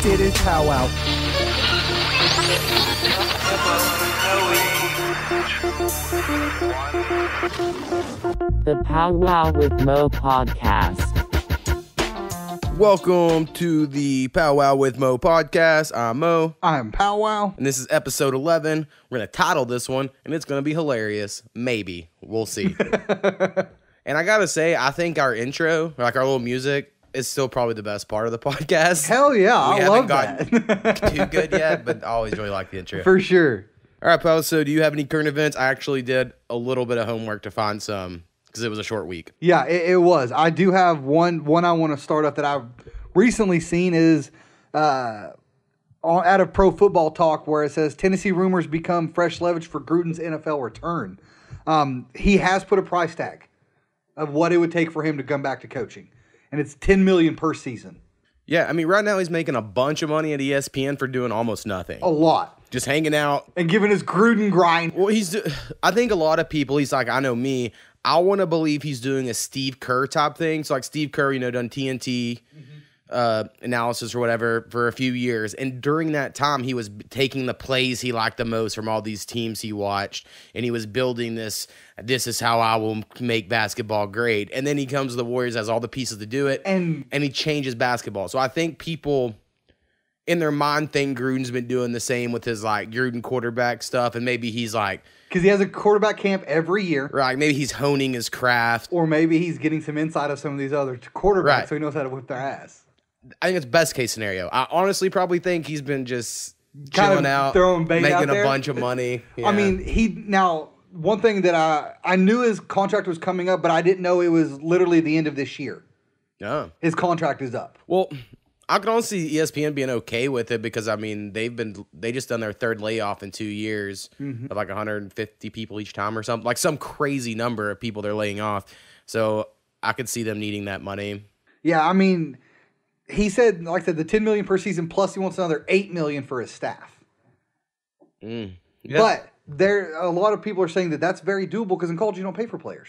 It is Powwow. The Powwow with Mo podcast. Welcome to the Powwow with Mo podcast. I'm Mo. I'm Powwow. And this is episode 11. We're going to title this one, and it's going to be hilarious. Maybe. We'll see. And I got to say, I think our intro, like our little music, is still probably the best part of the podcast. Hell yeah, I love haven't that. gotten too good yet, but I always really like the intro. For sure. All right, Pal, so do you have any current events? I actually did a little bit of homework to find some because it was a short week. Yeah, it was. I do have one I want to start up that I've recently seen is out of Pro Football Talk where it says Tennessee rumors become fresh leverage for Gruden's NFL return. He has put a price tag of what it would take for him to come back to coaching, and it's $10 million per season. Yeah, I mean, right now he's making a bunch of money at ESPN for doing almost nothing. A lot. Just hanging out. And giving his Gruden grind. Well, I think a lot of people, he's like, I know me, I want to believe he's doing a Steve Kerr type thing. So like Steve Kerr, done TNT analysis or whatever for a few years. And during that time, he was taking the plays he liked the most from all these teams he watched. And he was building this is how I will make basketball great. And then he comes to the Warriors, has all the pieces to do it. And he changes basketball. So I think people in their mind think Gruden's been doing the same with his like Gruden quarterback stuff. And maybe he's like, because he has a quarterback camp every year. Right. Maybe he's honing his craft. Or maybe he's getting some insight of some of these other quarterbacks Right. so he knows how to whip their ass. I think it's best case scenario. I honestly probably think he's been just Kind of chilling out, throwing bait making out a there. bunch of money. Yeah. I mean, one thing that I knew his contract was coming up, but I didn't know it was literally the end of this year. Yeah. His contract is up. Well, I can honestly see ESPN being okay with it because I mean they just done their third layoff in 2 years of like 150 people each time or something, like some crazy number of people they're laying off. So I could see them needing that money. Yeah, I mean, he said, like I said, the $10 million per season plus he wants another $8 million for his staff. Yeah. But a lot of people are saying that that's very doable because in college you don't pay for players.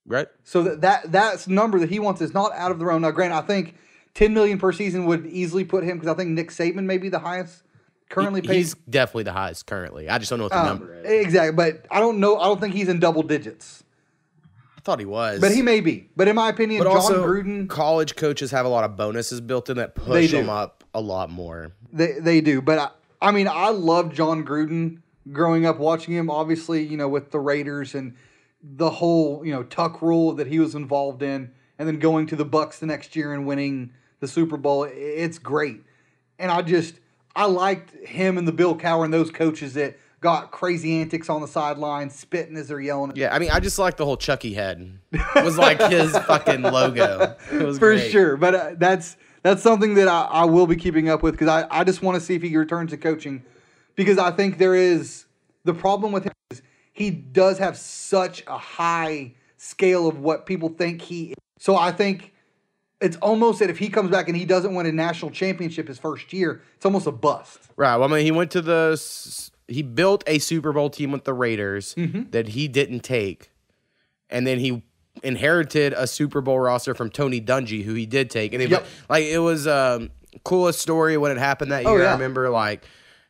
Right. So that's number that he wants is not out of the realm. Now, granted, I think $10 million per season would easily put him because I think Nick Saban may be the highest currently paid. He's definitely the highest currently. I just don't know what the number is. Exactly, but I don't know. I don't think he's in double digits. I thought he was. But he may be. But in my opinion, But John also, Gruden, college coaches have a lot of bonuses built in that push them up a lot more. they do. But I mean, I loved John Gruden growing up, watching him. Obviously, with the Raiders and the whole Tuck rule that he was involved in, and then going to the Bucs the next year and winning the Super Bowl. It's great, and I liked him and the Bill Cowher and those coaches that got crazy antics on the sidelines, spitting as they're yelling. Yeah, I mean, I just like the whole Chucky head. It was like his fucking logo. It was For great. sure. But that's something that I will be keeping up with because I just want to see if he returns to coaching because I think there is the problem with him is he does have such a high scale of what people think he is. So I think it's almost that if he comes back and he doesn't win a national championship his first year, it's almost a bust. Right. Well, I mean, he built a Super Bowl team with the Raiders that he didn't take. And then he inherited a Super Bowl roster from Tony Dungy, who he did take. And it was coolest story when it happened that year. Yeah. I remember,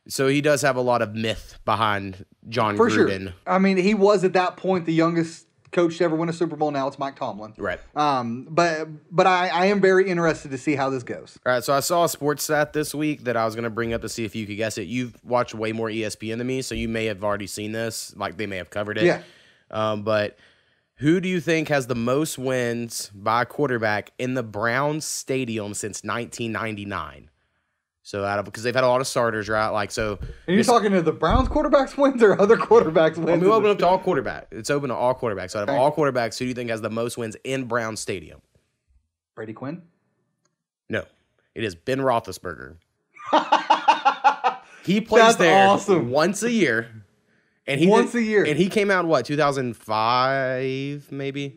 so he does have a lot of myth behind John For Gruden. sure. I mean, he was at that point the youngest coach to ever win a Super Bowl. Now it's Mike Tomlin. Right. But I am very interested to see how this goes. All right, so I saw a sports stat this week that I was going to bring up to see if you could guess it. You've watched way more ESPN than me, so you may have already seen this. Like, they may have covered it. Yeah. But who do you think has the most wins by a quarterback in the Browns stadium since 1999? So because they've had a lot of starters, right? And you're talking to the Browns quarterbacks wins or other quarterbacks wins? Well, we open up to all quarterbacks. It's open to all quarterbacks. So out of all quarterbacks, who do you think has the most wins in Browns Stadium? Brady Quinn? No. It is Ben Roethlisberger. He plays there once a year. And he came out in what, 2005 maybe?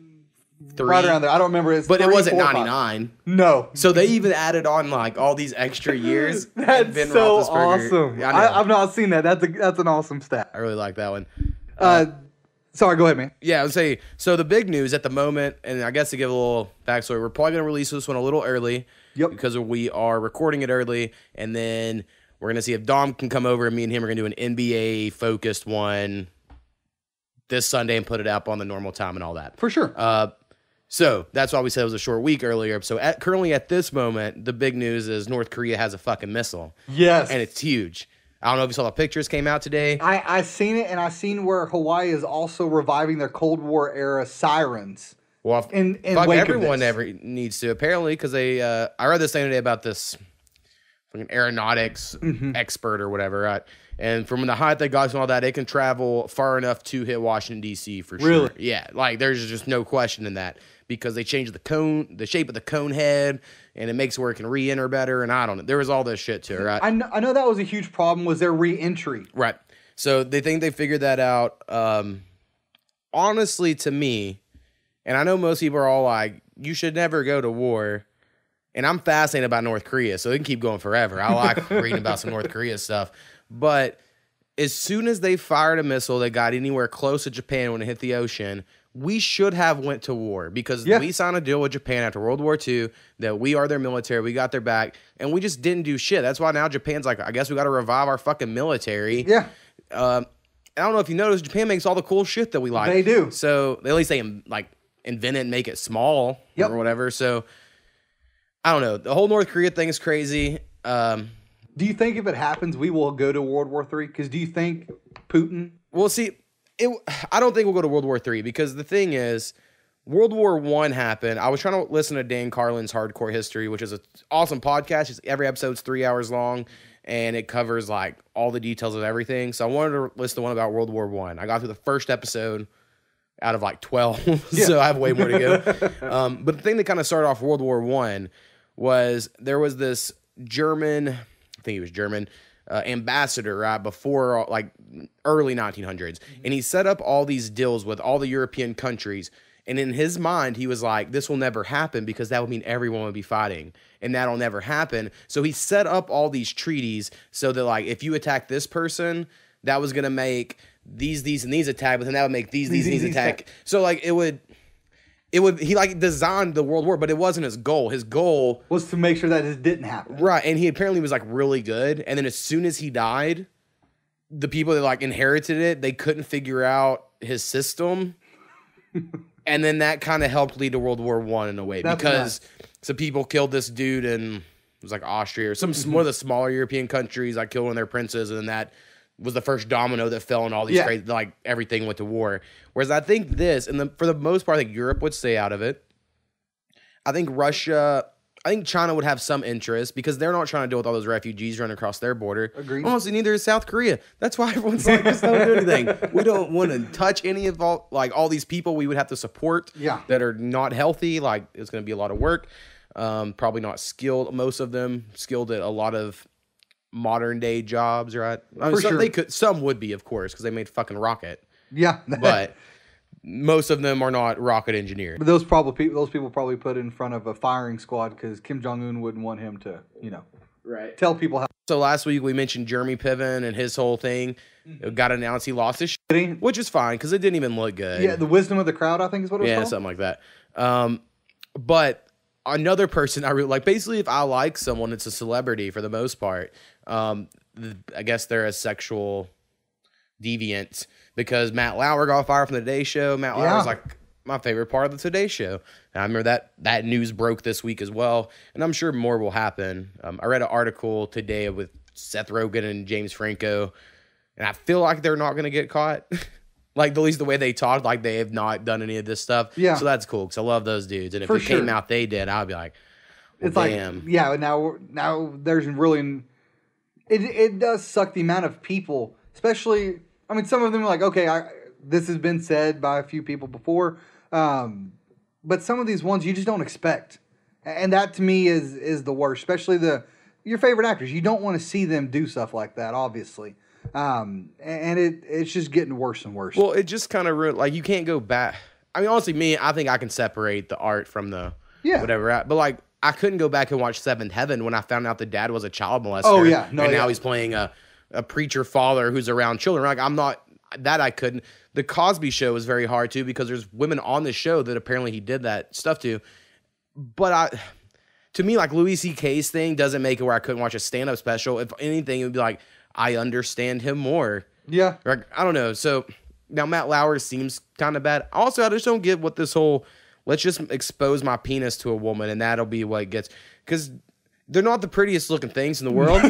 3? Right around there. I don't remember. But it wasn't 99. No. So they even added on all these extra years. That's Ben so Roethlisberger. awesome. I've not seen that. That's an awesome stat. I really like that one. Sorry, go ahead, man. Yeah, I would say, so the big news at the moment, and I guess to give a little backstory, we're probably going to release this one a little early. Yep. Because we are recording it early, and then we're going to see if Dom can come over, and me and him are going to do an NBA-focused one this Sunday and put it up on the normal time and all that. For sure. So that's why we said it was a short week earlier. So currently at this moment, the big news is North Korea has a fucking missile. Yes. And it's huge. I don't know if you saw the pictures came out today. I seen it, and I seen where Hawaii is also reviving their Cold War era sirens. Well, in fuck wake everyone of this. needs to, apparently, because they, I read this thing today about this fucking aeronautics expert or whatever, right? And from the height they got and all that, it can travel far enough to hit Washington, D.C. for sure. Really? Yeah, like there's just no question in that because they changed the shape of the cone head, and it makes it where it can re-enter better, and I don't know. There was all this shit to it, right? I know that was a huge problem, was their re-entry. Right. So they think they figured that out. Honestly, to me, and I know most people are all like, you should never go to war. And I'm fascinated about North Korea, so they can keep going forever. I like reading about some North Korea stuff. But as soon as they fired a missile that got anywhere close to Japan when it hit the ocean, we should have went to war because we signed a deal with Japan after World War II that we are their military, we got their back, and we just didn't do shit. That's why now Japan's like, I guess we got to revive our fucking military. Yeah. I don't know if you noticed, Japan makes all the cool shit that we like. They do. So at least they like invent it and make it small or whatever. So I don't know. The whole North Korea thing is crazy. Do you think if it happens, we will go to World War III? Because do you think Putin... Well, see, I don't think we'll go to World War III because the thing is, World War I happened. I was trying to listen to Dan Carlin's Hardcore History, which is an awesome podcast. Every episode's 3 hours long, and it covers like all the details of everything. So I wanted to listen to one about World War I. I got through the first episode out of like 12, so I have way more to go. But the thing that kind of started off World War I was there was this German, I think he was German, ambassador, right, before like early 1900s. And he set up all these deals with all the European countries. And in his mind, he was like, this will never happen because that would mean everyone would be fighting. And that'll never happen. So he set up all these treaties so that like if you attack this person, that was going to make these, and these attack, but then that would make these attack. So like it would, he like designed the world war, but it wasn't his goal. His goal was to make sure that this didn't happen. Right. And he apparently was like really good. And then as soon as he died, the people that like inherited it, they couldn't figure out his system. And then that kind of helped lead to World War I in a way. That's because some people killed this dude in, it was like Austria or some one of the smaller European countries, like killing their princes. And then that was the first domino that fell, and all these crazy, like everything went to war. Whereas I think this, and for the most part, I think Europe would stay out of it. I think China would have some interest because they're not trying to deal with all those refugees running across their border. Agreed. Honestly, neither is South Korea. That's why everyone's like, just don't do anything. We don't want to touch any of all these people we would have to support that are not healthy. Like, it's going to be a lot of work. Probably not skilled. Most of them skilled at a lot of modern day jobs, right? I mean, some would be, of course, because they made fucking rocket. Yeah. But most of them are not rocket engineers. But those people probably put in front of a firing squad because Kim Jong-un wouldn't want him to, tell people how. So last week we mentioned Jeremy Piven and his whole thing. It got announced he lost his shit, which is fine because it didn't even look good. Yeah, the wisdom of the crowd, I think is what it was called. Something like that. But another person I really like, basically if I like someone, it's a celebrity for the most part. I guess they're a sexual deviant because Matt Lauer got fired from the Today Show. Matt Lauer was like my favorite part of the Today Show. And I remember that news broke this week as well, and I'm sure more will happen. I read an article today with Seth Rogen and James Franco, and I feel like they're not going to get caught. Like, at least the way they talked, like they have not done any of this stuff. Yeah. So that's cool because I love those dudes. And if came out they did, I'd be like, well, it's damn. Like, yeah, now there's really... It does suck the amount of people, especially... I mean, some of them are like, okay, this has been said by a few people before, but some of these ones you just don't expect. And that, to me, is the worst, especially your favorite actors. You don't want to see them do stuff like that, obviously. And it's just getting worse and worse. Well, it just kind of like you can't go back. I mean, honestly, I think I can separate the art from the whatever. But like, I couldn't go back and watch Seventh Heaven when I found out the dad was a child molester. Oh yeah, now he's playing a preacher father who's around children. Like, I'm not that I couldn't. The Cosby Show was very hard too because there's women on the show that apparently he did that stuff to. But to me, like Louis C.K.'s thing doesn't make it where I couldn't watch a stand-up special. If anything, it would be like, I understand him more. Yeah. Like, I don't know. So now Matt Lauer seems kind of bad. Also, I just don't get what this whole, let's just expose my penis to a woman and that'll be what it gets. Because they're not the prettiest looking things in the world.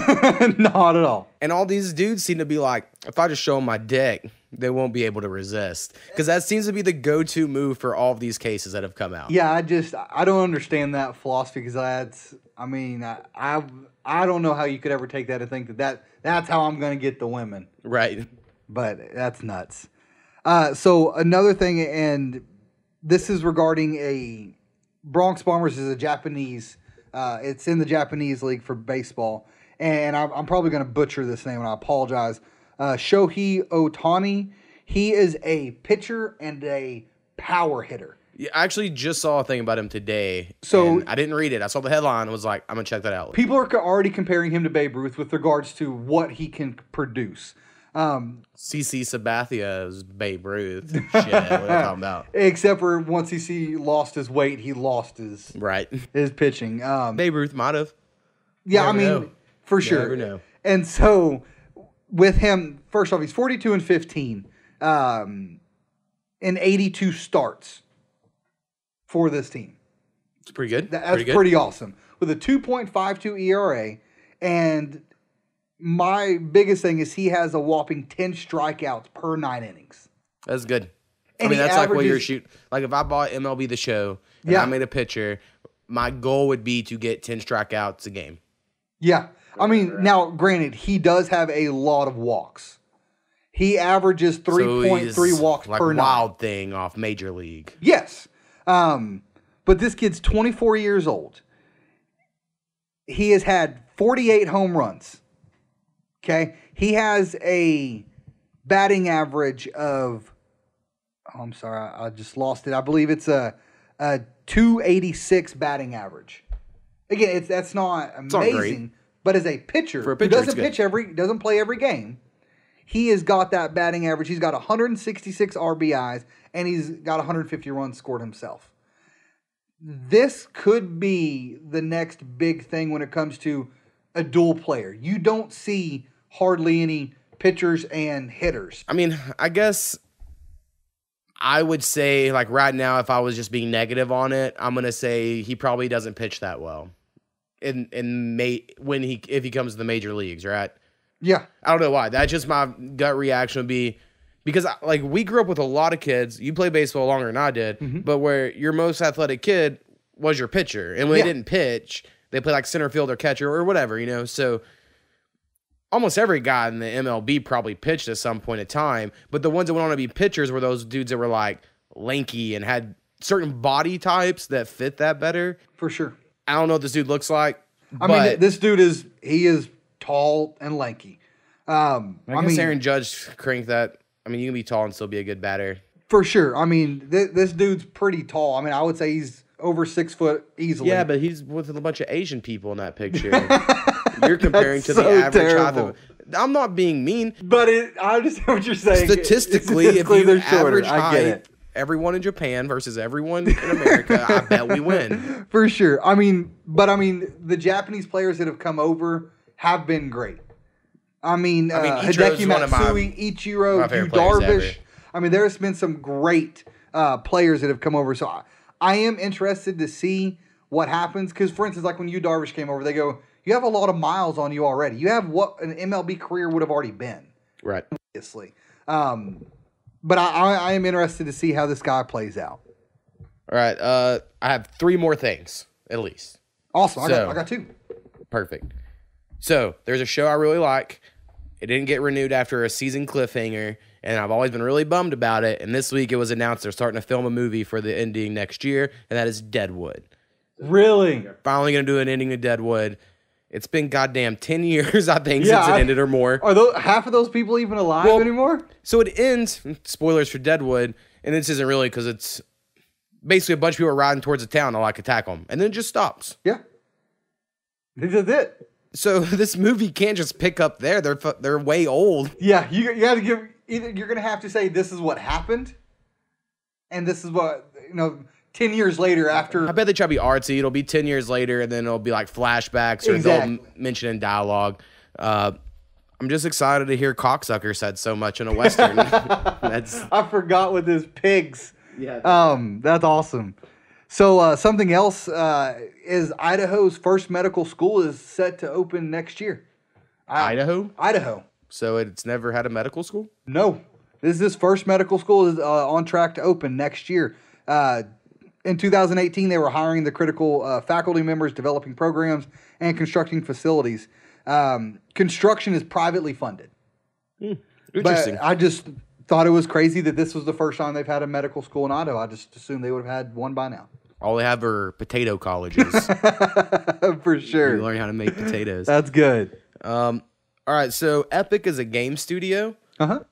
Not at all. And all these dudes seem to be like, if I just show them my dick, they won't be able to resist. Because that seems to be the go-to move for all of these cases that have come out. Yeah, I don't understand that philosophy because I don't know how you could ever take that and think that's how I'm going to get the women. Right. But that's nuts. So another thing, and this is regarding a Bronx Bombers is a Japanese. It's in the Japanese league for baseball, and I'm probably going to butcher this name, and I apologize. Shohei Ohtani. He is a pitcher and a power hitter. Yeah, I actually just saw a thing about him today. So I didn't read it. I saw the headline and was like, I'm going to check that out. People are already comparing him to Babe Ruth with regards to what he can produce. CC Sabathia is Babe Ruth. Shit, what are you talking about? Except for once he lost his weight, he lost his pitching. Babe Ruth might have. Yeah, Never know. For sure. Never know. And so with him, first off, he's 42-15 in 82 starts for this team. It's pretty good. That's pretty awesome. With a 2.52 ERA, and my biggest thing is he has a whopping 10 strikeouts per 9 innings. That's good. And that's like what you're shooting. Like if I bought MLB The Show and I made a pitcher, my goal would be to get 10 strikeouts a game. Yeah. Now, granted, he does have a lot of walks. He averages 3.3 walks like per nine. Wild Thing off Major League. Yes. But this kid's 24 years old. He has had 48 home runs. Okay? He has a batting average of, I'm sorry, I just lost it. I believe it's a 286 batting average. Again, that's not amazing, but as a pitcher, who doesn't play every game, he has got that batting average. He's got 166 RBIs, and he's got 150 runs scored himself. This could be the next big thing when it comes to a dual player. You don't see hardly any pitchers and hitters. I guess I would say, like right now, if I was just being negative on it, I'm gonna say he probably doesn't pitch that well. If he comes to the major leagues, right? Yeah. I don't know why. That's just my gut reaction would be, because like we grew up with a lot of kids. You played baseball longer than I did, but where your most athletic kid was your pitcher, and when they didn't pitch, they played like center field or catcher or whatever, So almost every guy in the MLB probably pitched at some point in time, but the ones that went on to be pitchers were those dudes that were like lanky and had certain body types that fit that better. For sure. I don't know what this dude looks like. This dude is tall and lanky. I guess Aaron Judge cranked that. You can be tall and still be a good batter. For sure. This dude's pretty tall. I would say he's over 6 foot easily. Yeah, but he's with a bunch of Asian people in that picture. You're comparing to the average height. I'm not being mean. But I understand what you're saying. Statistically, if you average height, everyone in Japan versus everyone in America, I bet we win. For sure. The Japanese players that have come over have been great. Hideki Matsui, Ichiro, Yu Darvish. There's been some great players that have come over. So I am interested to see what happens. Because, for instance, like when Yu Darvish came over, they go, you have a lot of miles on you already. You have what an MLB career would have already been. Right. Obviously. But I am interested to see how this guy plays out. All right. I have 3 more things, at least. Awesome. I got 2. Perfect. So, there's a show I really like. It didn't get renewed after a season cliffhanger, and I've always been really bummed about it. And this week it was announced they're starting to film a movie for the ending next year, and that is Deadwood. Really? Finally going to do an ending of Deadwood. It's been goddamn 10 years, I think, since it ended or more. Are half of those people even alive anymore? So it ends, spoilers for Deadwood, and this isn't really because it's basically a bunch of people are riding towards the town to like attack them, and then it just stops. Yeah. This is it. So this movie can't just pick up there. They're way old. Yeah, you got to give, you're going to have to say this is what happened, and this is what, 10 years later after. I bet they try to be artsy. It'll be 10 years later, and then it'll be like flashbacks, or they'll mention in dialogue. I'm just excited to hear Cocksucker said so much in a Western. I forgot with his pigs. Yeah. That's awesome. So something else is Idaho's first medical school is set to open next year. Idaho? Idaho. So it's never had a medical school? No. This is his first medical school is on track to open next year. In 2018, they were hiring the critical faculty members, developing programs, and constructing facilities. Construction is privately funded. Interesting. But I just thought it was crazy that this was the first time they've had a medical school in Idaho. I just assumed they would have had one by now. All they have are potato colleges. For sure. You learn how to make potatoes. That's good. All right, so Epic is a game studio.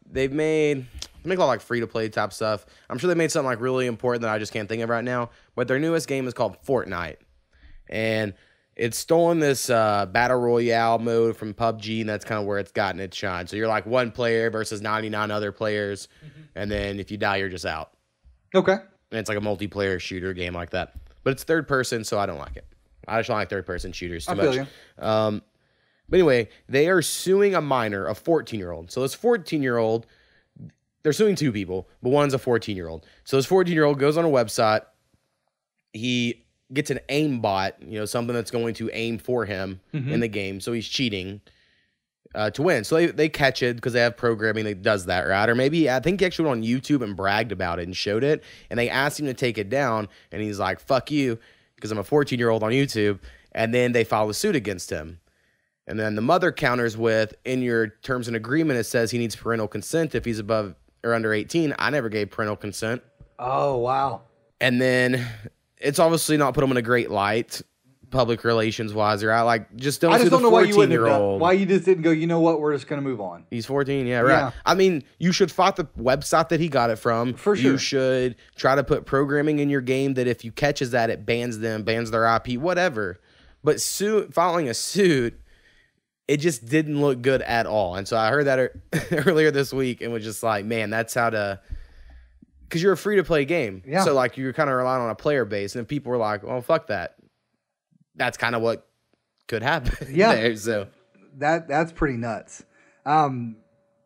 They make a lot of like free-to-play type stuff. I'm sure they made something like really important that I just can't think of right now. But their newest game is called Fortnite. And it's stolen this battle royale mode from PUBG, and that's kind of where it's gotten its shine. So you're like one player versus 99 other players, and then if you die, you're just out. Okay. And it's like a multiplayer shooter game like that. But it's third person, so I don't like it. I just don't like third-person shooters too much. But anyway, they are suing a minor, a 14-year-old. So this 14-year-old, they're suing two people, but one's a 14-year-old. So this 14-year-old goes on a website. He gets an aim bot, something that's going to aim for him in the game. So he's cheating to win. So they catch it because they have programming that does that, right? Or maybe, I think he actually went on YouTube and bragged about it and showed it. And they asked him to take it down. And he's like, fuck you, because I'm a 14-year-old on YouTube. And then they file a suit against him. And then the mother counters with, in your terms and agreement, it says he needs parental consent if he's above or under 18. I never gave parental consent. Oh, wow. And then it's obviously not put him in a great light, public relations wise, right? Like, just don't. I just don't know why you wouldn't have done. Why you just didn't go, you know what, we're just going to move on. He's 14, yeah, right. Yeah. I mean, you should fight the website that he got it from. For sure. You should try to put programming in your game that if you catches that, it bans them, bans their IP, whatever. But filing a suit, it just didn't look good at all. And so I heard that earlier this week and was just like, man, that's how to, because you're a free-to-play game. Yeah. So, like, you're kind of relying on a player base. And people were like, well, fuck that. That's kind of what could happen there. So that's pretty nuts. The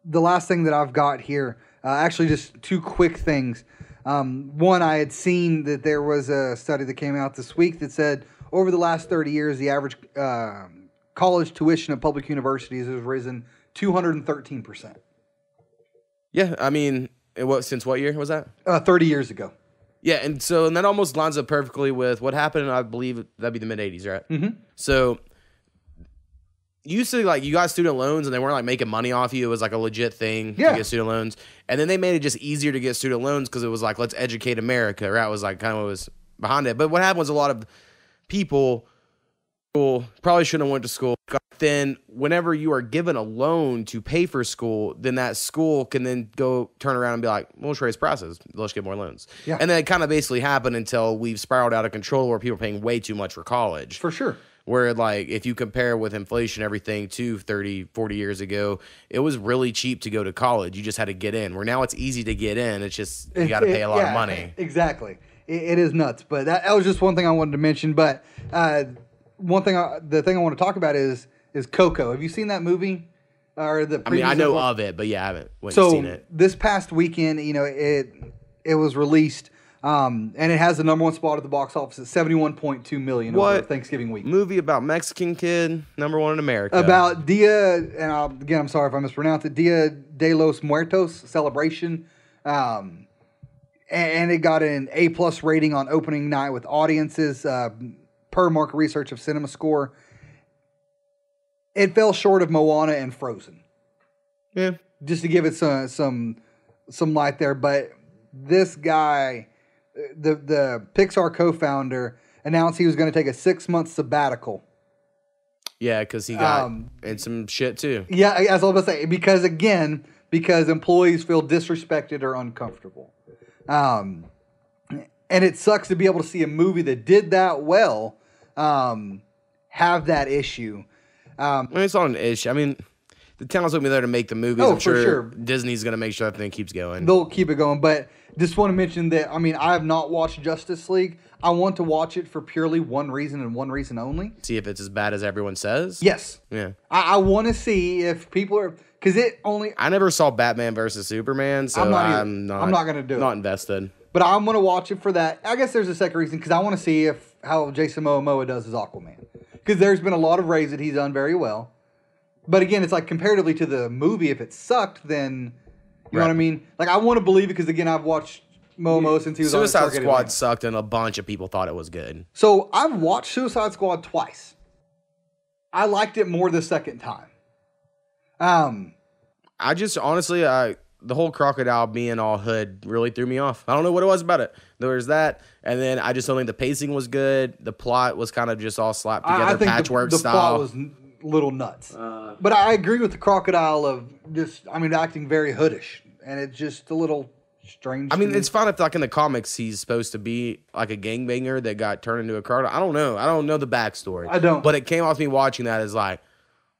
last thing that I've got here, actually just two quick things. One, I had seen that there was a study that came out this week that said over the last 30 years, the average college tuition at public universities has risen 213%. Yeah, I mean, since what year was that? 30 years ago. Yeah, and that almost lines up perfectly with what happened, I believe that'd be the mid-'80s, right? Mm-hmm. So, used to, like, you got student loans, and they weren't, like, making money off you. It was, like, a legit thing to get student loans. And then they made it just easier to get student loans because it was, like, let's educate America, right? It was, like, kind of what was behind it. But what happened was a lot of people probably shouldn't have went to school. Then whenever you are given a loan to pay for school, then that school can then go turn around and be like, well, let's raise prices. Let's get more loans. Yeah. And then it kind of basically happened until we've spiraled out of control where people are paying way too much for college. For sure. Where, like, if you compare with inflation, everything to 30, 40 years ago, it was really cheap to go to college. You just had to get in. Where now it's easy to get in. It's just, you got to pay a lot of money. Exactly. It is nuts. But that was just one thing I wanted to mention. But the thing I want to talk about is Coco. Have you seen that movie? I know of it, but yeah, I haven't seen it. This past weekend, it was released, and it has the number one spot at the box office at $71.2 million over Thanksgiving week. Movie about Mexican kid, number one in America. About Dia, and again, I'm sorry if I mispronounce it, Dia de los Muertos celebration. And it got an A+ rating on opening night with audiences, per market research of Cinema Score. It fell short of Moana and Frozen. Yeah. Just to give it some light there. But this guy, the Pixar co-founder, announced he was going to take a 6-month sabbatical. Yeah, because he got in some shit too. Yeah, as I was about to say, because employees feel disrespected or uncomfortable. And it sucks to be able to see a movie that did that well have that issue. It's not an issue. I mean, the talent's going to be there to make the movies. Oh, I'm for sure. Disney's going to make sure that thing keeps going. They'll keep it going, but just want to mention that, I mean, I have not watched Justice League. I want to watch it for purely one reason and one reason only. See if it's as bad as everyone says? Yes. Yeah. I want to see if people are, because it only, I never saw Batman versus Superman, so I'm not going to do it. Not invested. But I'm going to watch it for that. I guess there's a second reason, because I want to see how Jason Momoa does as Aquaman. Because there's been a lot of raves that he's done very well. But again, it's like comparatively to the movie, if it sucked, then, you know what I mean? Like, I want to believe it, because again, I've watched Momo since he was Suicide on Squad sucked, and a bunch of people thought it was good. So I've watched Suicide Squad twice. I liked it more the second time. I just honestly, the whole crocodile being all hood really threw me off. I don't know what it was about it. There was that, and then I just don't think the pacing was good. The plot was kind of just all slapped together, I think patchwork the style. plot was a little nuts. But I agree with the crocodile of acting very hoodish, and it's just a little strange. I mean, it's fine if, like, in the comics, he's supposed to be like a gangbanger that got turned into a crocodile. I don't know. I don't know the backstory. I don't. But it came off me watching that as like,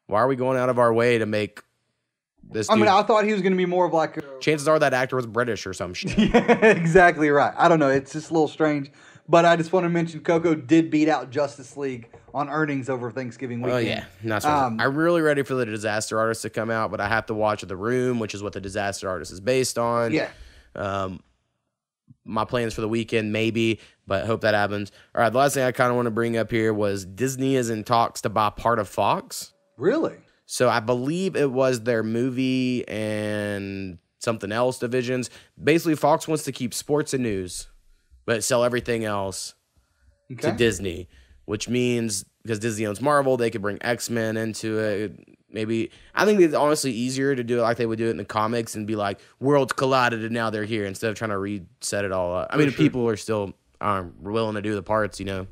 why are we going out of our way to make this dude? I mean, I thought he was going to be more of like chances are that actor was British or some shit. Yeah, exactly right. I don't know. It's just a little strange. But I just want to mention Coco did beat out Justice League on earnings over Thanksgiving weekend. Oh, yeah. Not I'm really ready for the Disaster Artist to come out, but I have to watch The Room, which is what the Disaster Artist is based on. Yeah. My plans for the weekend, maybe, but hope that happens. All right, the last thing I kind of want to bring up here was Disney is in talks to buy part of Fox. Really? So I believe it was their movie and something else divisions. Basically, Fox wants to keep sports and news, but sell everything else to Disney, which means because Disney owns Marvel, they could bring X-Men into it. Maybe I think it's honestly easier to do it like they would do it in the comics and be like, worlds collided and now they're here, instead of trying to reset it all up. I mean, people are still willing to do the parts, you know.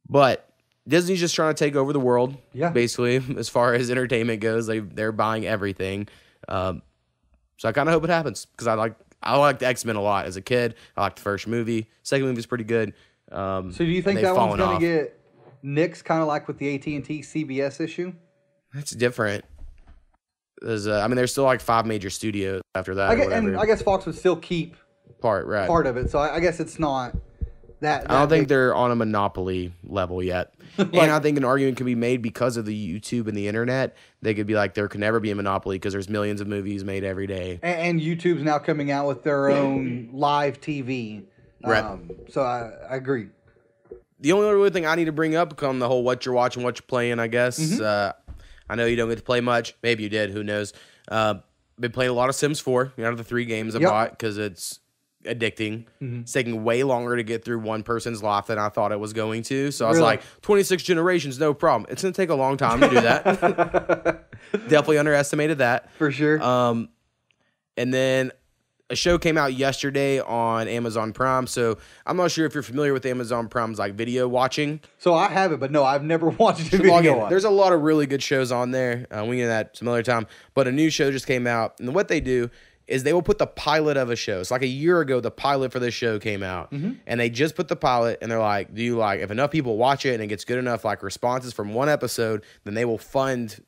But Disney's just trying to take over the world, basically, as far as entertainment goes. They're buying everything. So I kind of hope it happens, because I liked X-Men a lot as a kid. I liked the first movie. Second movie was pretty good. So do you think that one's going to get nixed, kind of like with the AT&T CBS issue? That's different. There's still like 5 major studios after that. I guess Fox would still keep part of it. So I guess it's not that I don't think they're on a monopoly level yet. And I think an argument can be made because of the YouTube and the internet. They could be like, there could never be a monopoly because there's millions of movies made every day. And YouTube's now coming out with their own live TV. Right. So I agree. The only other thing I need to bring up on the whole what you're watching, what you're playing, I guess. I know you don't get to play much. Maybe you did. Who knows? Been playing a lot of Sims 4. Out of the 3 games I bought, because it's addicting. It's taking way longer to get through one person's life than I thought it was going to. So I was like, 26 generations, no problem. It's going to take a long time to do that. Definitely underestimated that. For sure. And then a show came out yesterday on Amazon Prime. So I'm not sure if you're familiar with Amazon Prime's like video watching. So I have it, but no, I've never watched a video. There's a lot of really good shows on there. We can get that some other time. But a new show just came out. And what they do is they will put the pilot of a show. So like a year ago, the pilot for this show came out. And they just put the pilot, and they're like, if enough people watch it and it gets good enough like responses from one episode, then they will fund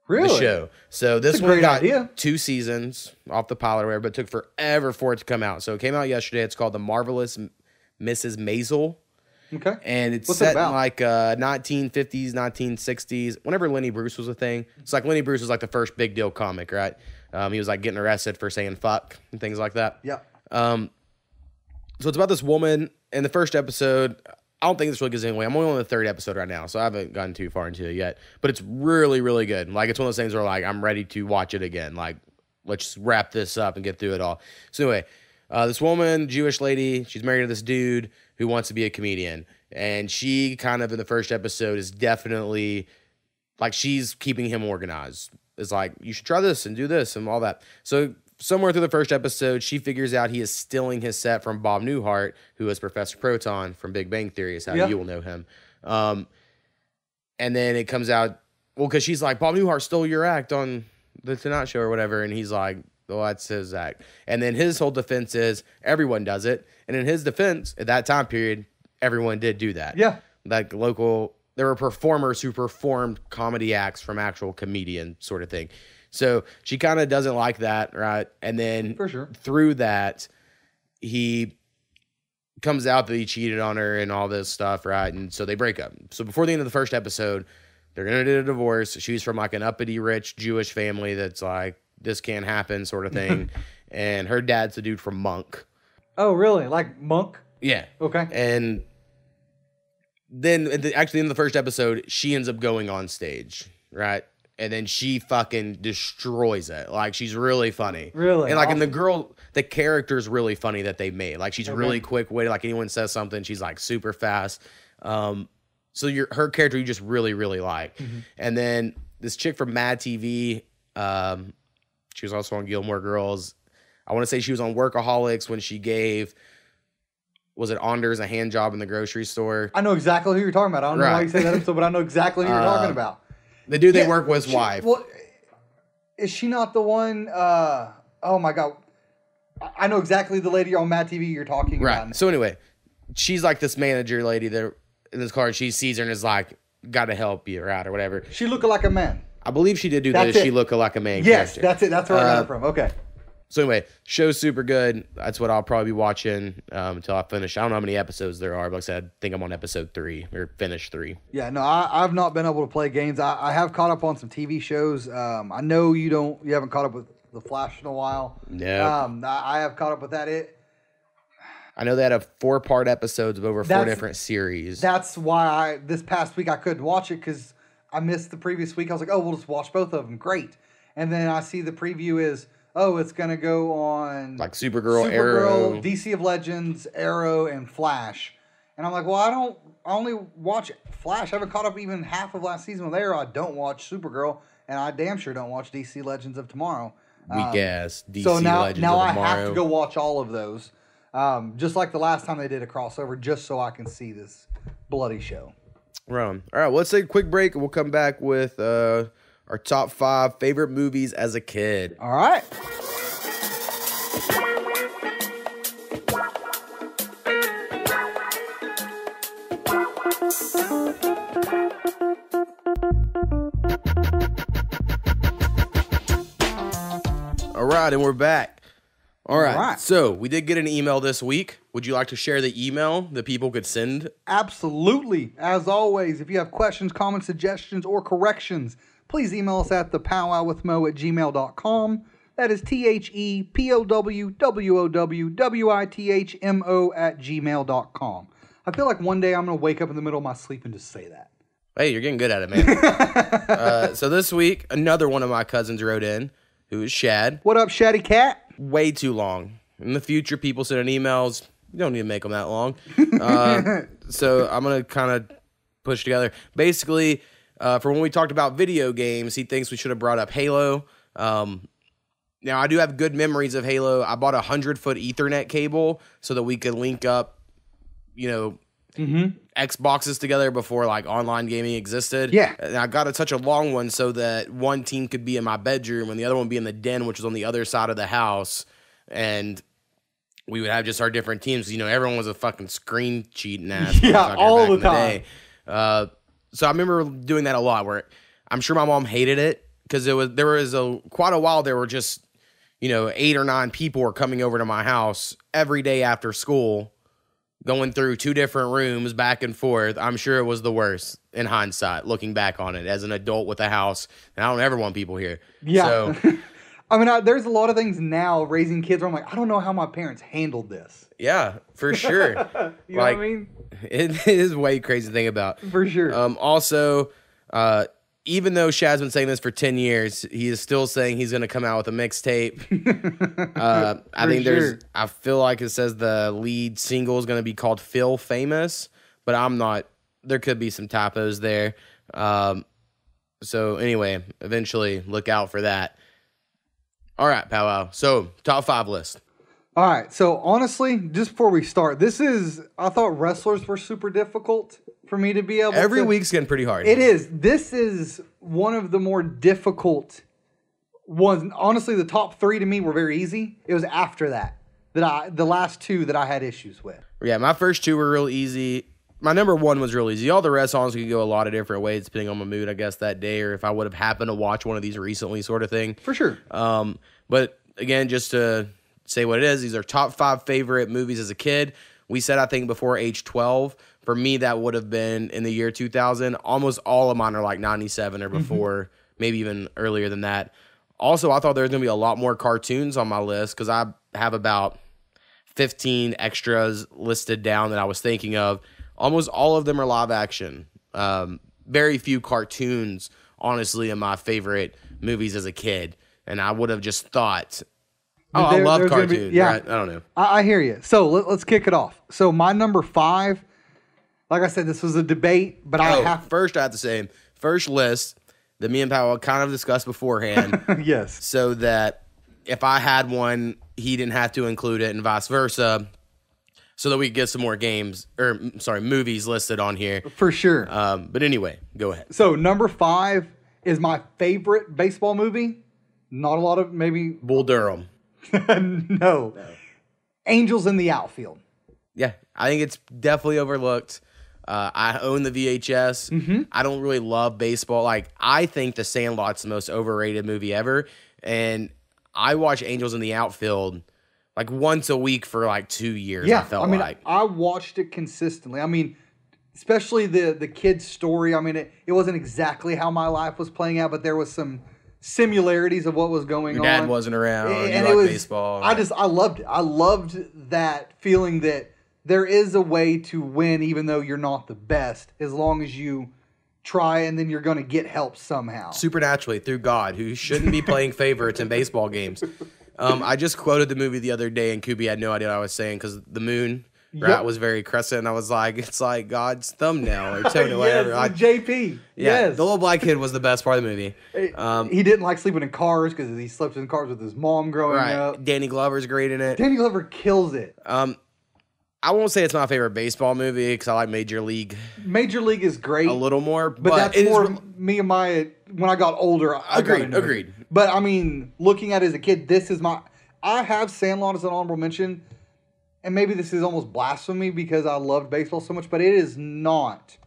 the show. So this one got 2 seasons off the pilot or whatever, but it took forever for it to come out. So it came out yesterday. It's called The Marvelous Mrs. Maisel. Okay. And it's set in like 1950s, 1960s, whenever Lenny Bruce was a thing. It's like Lenny Bruce was like the first big deal comic, right? He was like getting arrested for saying fuck and things like that. Yeah. So it's about this woman in the first episode. I don't think this really gives away. I'm only on the 3rd episode right now, so I haven't gotten too far into it yet. But it's really, really good. Like, it's one of those things where, like, I'm ready to watch it again. Like, let's wrap this up and get through it all. So anyway, this woman, Jewish lady, she's married to this dude who wants to be a comedian. And she kind of, in the first episode, is definitely, like, she's keeping him organized. It's like, you should try this and do this and all that. So somewhere through the first episode, she figures out he is stealing his set from Bob Newhart, who is Professor Proton from Big Bang Theory, is how you will know him. And then it comes out, because she's like, Bob Newhart stole your act on The Tonight Show or whatever. And he's like, well, that's his act. And then his whole defense is, everyone does it. And in his defense, at that time period, everyone did do that. Yeah. Like local there were performers who performed comedy acts from actual comedian sort of thing. So she kind of doesn't like that, right? And then For sure. through that, he comes out that he cheated on her and all this stuff, right? And so they break up. So before the end of the first episode, they're going to do a divorce. She's from like an uppity, rich Jewish family that's like, this can't happen sort of thing. And her dad's a dude from Monk. Oh, really? Like Monk? Yeah. Okay. And then actually in the first episode, she ends up going on stage, right? And then she fucking destroys it. Like, she's really funny. Really? And like, Awesome. and the character's really funny that they made. Like, she's really quick-witted. Like, anyone says something, she's like super fast. So her character you just really, really like. Mm-hmm. And then this chick from Mad TV, she was also on Gilmore Girls. I want to say she was on Workaholics when she gave, was it Anders a hand job in the grocery store? I know exactly who you're talking about. I don't know why you say that episode, but I know exactly who you're talking about. The dude they work with his wife. Well, is she not the one? Oh my god, I know exactly the lady on Mad TV you're talking about. Right. So anyway, she's like this manager lady there in this car. She sees her and is like, "Got to help you out or whatever." She look like a man. I believe she did do That's that. it. She looked like a man. Yes, character. that's it. That's where I got it from. Okay. So anyway, show's super good. That's what I'll probably be watching until I finish. I don't know how many episodes there are, but like I said, I think I'm on episode 3 or finished 3. Yeah, no, I've not been able to play games. I have caught up on some TV shows. I know you haven't caught up with The Flash in a while. No. I have caught up with that. I know they had a 4-part episodes of over 4 different series. That's why this past week I couldn't watch it because I missed the previous week. I was like, oh, we'll just watch both of them. Great. And then I see the preview is, oh, it's going to go on like Supergirl, Arrow. DC of Legends, Arrow, and Flash. And I'm like, well, I only watch Flash. I haven't caught up even half of last season with Arrow. I don't watch Supergirl, and I damn sure don't watch DC Legends of Tomorrow. Weak ass DC So now Legends of I Tomorrow. have to go watch all of those. Just like the last time they did a crossover, just so I can see this bloody show. Right on. All right, well, let's take a quick break, and we'll come back with our top 5 favorite movies as a kid. All right. All right, and we're back. All right. All right. So we did get an email this week. Would you like to share the email that people could send? Absolutely. As always, if you have questions, comments, suggestions, or corrections, please email us at thepowwowwithmo@gmail.com. That is THEPOWWOWWITHMO@gmail.com. I feel like one day I'm going to wake up in the middle of my sleep and just say that. Hey, you're getting good at it, man. So this week, another one of my cousins wrote in, who is Shad. What up, Shaddy Cat? Way too long. In the future, people send in emails. You don't need to make them that long. So I'm going to kind of push together. Basically, for when we talked about video games, he thinks we should have brought up Halo. Now, I do have good memories of Halo. I bought a 100-foot Ethernet cable so that we could link up, Xboxes together before like online gaming existed. Yeah. And I got such a long one so that one team could be in my bedroom and the other one be in the den, which was on the other side of the house. And we would have just our different teams. Everyone was a fucking screen cheating ass. Yeah, all the time. So I remember doing that a lot where I'm sure my mom hated it because there was quite a while there were just, 8 or 9 people were coming over to my house every day after school, going through 2 different rooms back and forth. I'm sure it was the worst in hindsight, looking back on it as an adult with a house. And I don't ever want people here. Yeah. So, I mean, there's a lot of things now raising kids where I'm like, I don't know how my parents handled this. yeah, for sure. You know what I mean? It is way crazy to think about. For sure. Also, even though Shad's been saying this for 10 years, he is still saying he's going to come out with a mixtape. I think I feel like it says the lead single is going to be called Feel Famous, but I'm not, there could be some typos there. So anyway, eventually look out for that. All right, Powwow. So top 5 list. All right. So honestly, just before we start, I thought wrestlers were super difficult for me to be able Every week's getting pretty hard. It is. This is one of the more difficult ones. Honestly, the top 3 to me were very easy. It was after the last 2 that I had issues with. Yeah, my first 2 were real easy. my number one was real easy. All the rest honestly could go a lot of different ways depending on my mood, I guess, that day, or if I would have happened to watch one of these recently, sort of thing. For sure. But again, just to say what it is, these are top 5 favorite movies as a kid. We said, I think, before age 12. For me, that would have been in the year 2000. Almost all of mine are like 97 or before, maybe even earlier than that. Also, I thought there was going to be a lot more cartoons on my list because I have about 15 extras listed down that I was thinking of. Almost all of them are live action. Very few cartoons, honestly, in my favorite movies as a kid. And I would have just thought, I love cartoons. Right? I don't know. I hear you. So let's kick it off. So my number 5, like I said, this was a debate, but First, I have to say, first list that me and Powwow kind of discussed beforehand. Yes. So that if I had one, he didn't have to include it and vice versa. So that we could get some more movies listed on here. For sure. But anyway, go ahead. So number 5 is my favorite baseball movie. Not a lot of maybe. Bull Durham. No. Angels in the Outfield. Yeah, I think it's definitely overlooked. I own the VHS. Mm-hmm. I don't really love baseball. Like, I think The Sandlot's the most overrated movie ever. And I watch Angels in the Outfield like once a week for like 2 years. Yeah, I felt like. I watched it consistently. I mean, especially the kid's story. I mean, it wasn't exactly how my life was playing out, but there was some similarities of what was going on. Your dad wasn't around. And you it was baseball. I loved it. I loved that feeling that there is a way to win even though you're not the best, as long as you try, and then you're going to get help somehow. Supernaturally, through God, who shouldn't be playing favorites in baseball games. I just quoted the movie the other day, and Kubi had no idea what I was saying because the moon was very crescent, and I was like, it's like God's thumbnail or toenail, whatever. Yes, JP. Yeah, yes. The little black kid was the best part of the movie. He didn't like sleeping in cars because he slept in cars with his mom growing up. Danny Glover's great in it. Danny Glover kills it. I won't say it's my favorite baseball movie because I like Major League. Major League is great. A little more. But that's more me and when I got older. Agreed. But I mean, looking at it as a kid, I have Sandlot as an honorable mention. And maybe this is almost blasphemy because I loved baseball so much, but it is not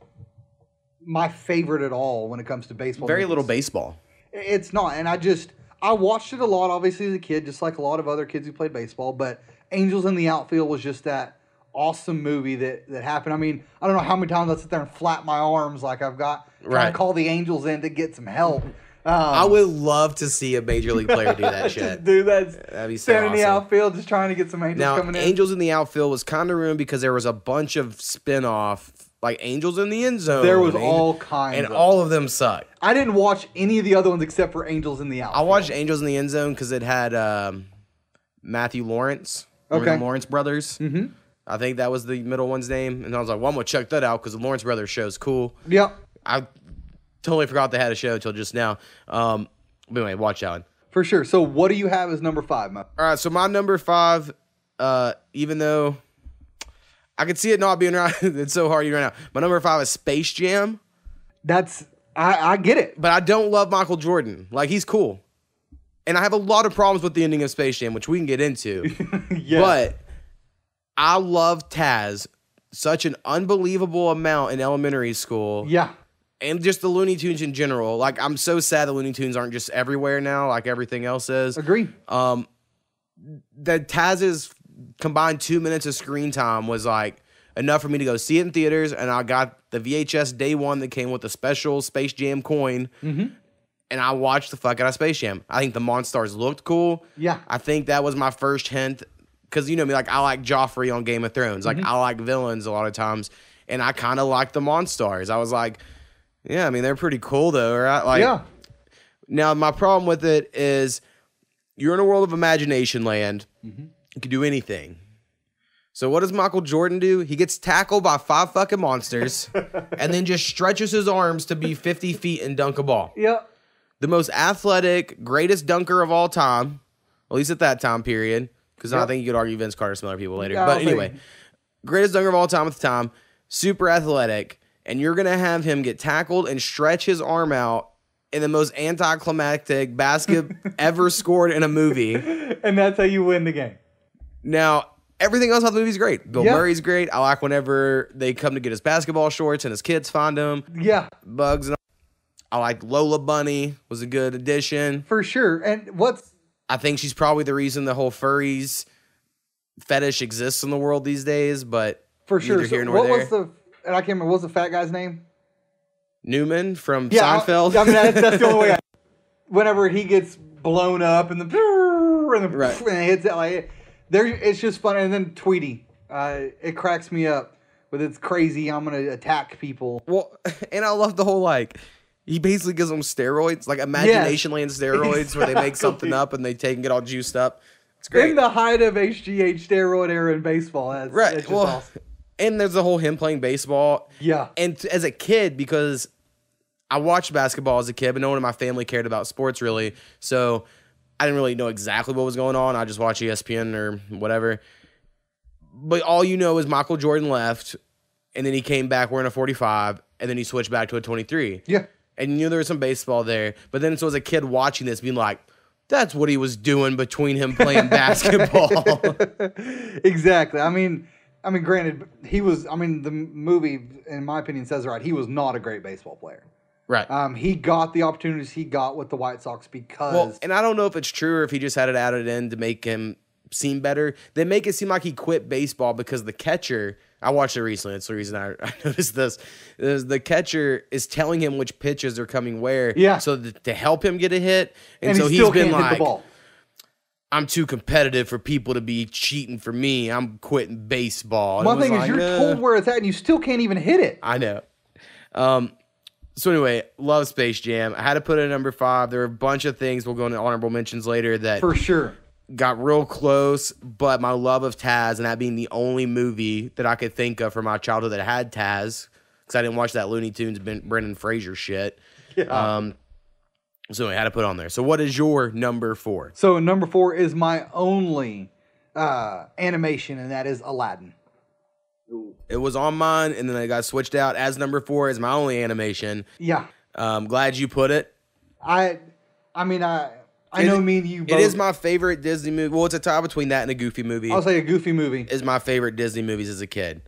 my favorite at all when it comes to baseball. Very little baseball. It's not. And I watched it a lot, obviously, as a kid, just like a lot of other kids who played baseball. But Angels in the Outfield was just that awesome movie that happened. I mean, I don't know how many times I sit there and flap my arms like I've got trying to call the Angels in to get some help. I would love to see a Major League player do that shit. Dude, that'd be so awesome. In the outfield just trying to get some Angels coming in. Angels in the Outfield was kind of ruined because there was a bunch of spin-off, like Angels in the End Zone. There was all kinds and all of them sucked. I didn't watch any of the other ones except for Angels in the Outfield. I watched Angels in the End Zone because it had Matthew Lawrence. The Lawrence brothers. Mm-hmm. I think that was the middle one's name. And I was like, well, I'm going to check that out because the Lawrence brothers show's cool. Yep. I totally forgot they had a show until just now. But anyway, watch that one. For sure. So what do you have as number 5, Mo? All right, so my number 5, even though I could see it not being right, it's so hard to right now. My number 5 is Space Jam. I get it. But I don't love Michael Jordan. Like, he's cool. And I have a lot of problems with the ending of Space Jam, which we can get into. Yeah. But I love Taz such an unbelievable amount in elementary school. Yeah. And just the Looney Tunes in general. Like, I'm so sad the Looney Tunes aren't just everywhere now, like everything else is. Agree. That Taz's combined 2 minutes of screen time was like enough for me to go see it in theaters, and I got the VHS day one that came with the special Space Jam coin. Mm-hmm. And I watched the fuck out of Space Jam. I think the Monstars looked cool. Yeah. I think that was my first hint. Because, you know me, like, I like Joffrey on Game of Thrones. Like, I like villains a lot of times. And I kind of like the Monstars. I was like, yeah, I mean, they're pretty cool, though, right? Like, yeah. Now, my problem with it is you're in a world of imagination land. Mm-hmm. You can do anything. So what does Michael Jordan do? He gets tackled by 5 fucking monsters and then just stretches his arms to be 50 feet and dunk a ball. Yep. The most athletic, greatest dunker of all time, at least at that time period, because I think you could argue Vince Carter, some other people later. But anyway, greatest dunker of all time at the time, super athletic, and you're going to have him get tackled and stretch his arm out in the most anticlimactic basket ever scored in a movie. And that's how you win the game. Now, everything else about the movie's great. Bill Yeah. Murray's great. I like whenever they come to get his basketball shorts and his kids find them. Yeah, Bugs and all. I like Lola Bunny was a good addition. for sure. And I think she's probably the reason the whole furries fetish exists in the world these days, but for sure. neither here So nor there. and I can't remember, what was the fat guy's name? Newman from Yeah, Seinfeld. I mean, that's the only way. Whenever he gets blown up and Right. and it hits it, like, it's just fun. And then Tweety, it cracks me up with its crazy, I'm going to attack people. Well, and I love the whole, like, he basically gives them steroids, like Imagination Land steroids, where they make something up and they take and get all juiced up. It's great. In the height of HGH steroid era in baseball. That's just awesome. And there's the whole him playing baseball. Yeah. And as a kid, because I watched basketball as a kid, but no one in my family cared about sports really. So I didn't really know exactly what was going on. I just watched ESPN or whatever. But all you know is Michael Jordan left, and then he came back wearing a 45, and then he switched back to a 23. Yeah. And you knew there was some baseball there. But then so as a kid watching this, being like, that's what he was doing between him playing basketball. Exactly. I mean, granted, the movie, in my opinion, says it right. He was not a great baseball player. Right. He got the opportunities he got with the White Sox because... Well, and I don't know if it's true or if he just had it added in to make him seem better. They make it seem like he quit baseball because the catcher... I watched it recently. That's the reason I noticed this. The catcher is telling him which pitches are coming where. Yeah. So to help him get a hit. And so he he's still been can't hit like, the ball. I'm too competitive for people to be cheating for me. I'm quitting baseball. And One it was thing is like, you're told where it's at and you still can't even hit it. I know. So anyway, love Space Jam. I had to put it at number 5. There are a bunch of things we'll go into honorable mentions later that For sure. got real close, but my love of Taz and that being the only movie that I could think of from my childhood that had Taz, because I didn't watch that Looney Tunes Brendan Fraser shit. Yeah. So I had to put on there. So what is your number 4? So number 4 is my only animation, and that is Aladdin. It was on mine, and then I got switched out as number 4 as my only animation. Yeah. Glad you put it. I know me and you both. It is my favorite Disney movie. Well, it's a tie between that and a Goofy movie. I'll say a Goofy movie. Is my favorite Disney movies as a kid.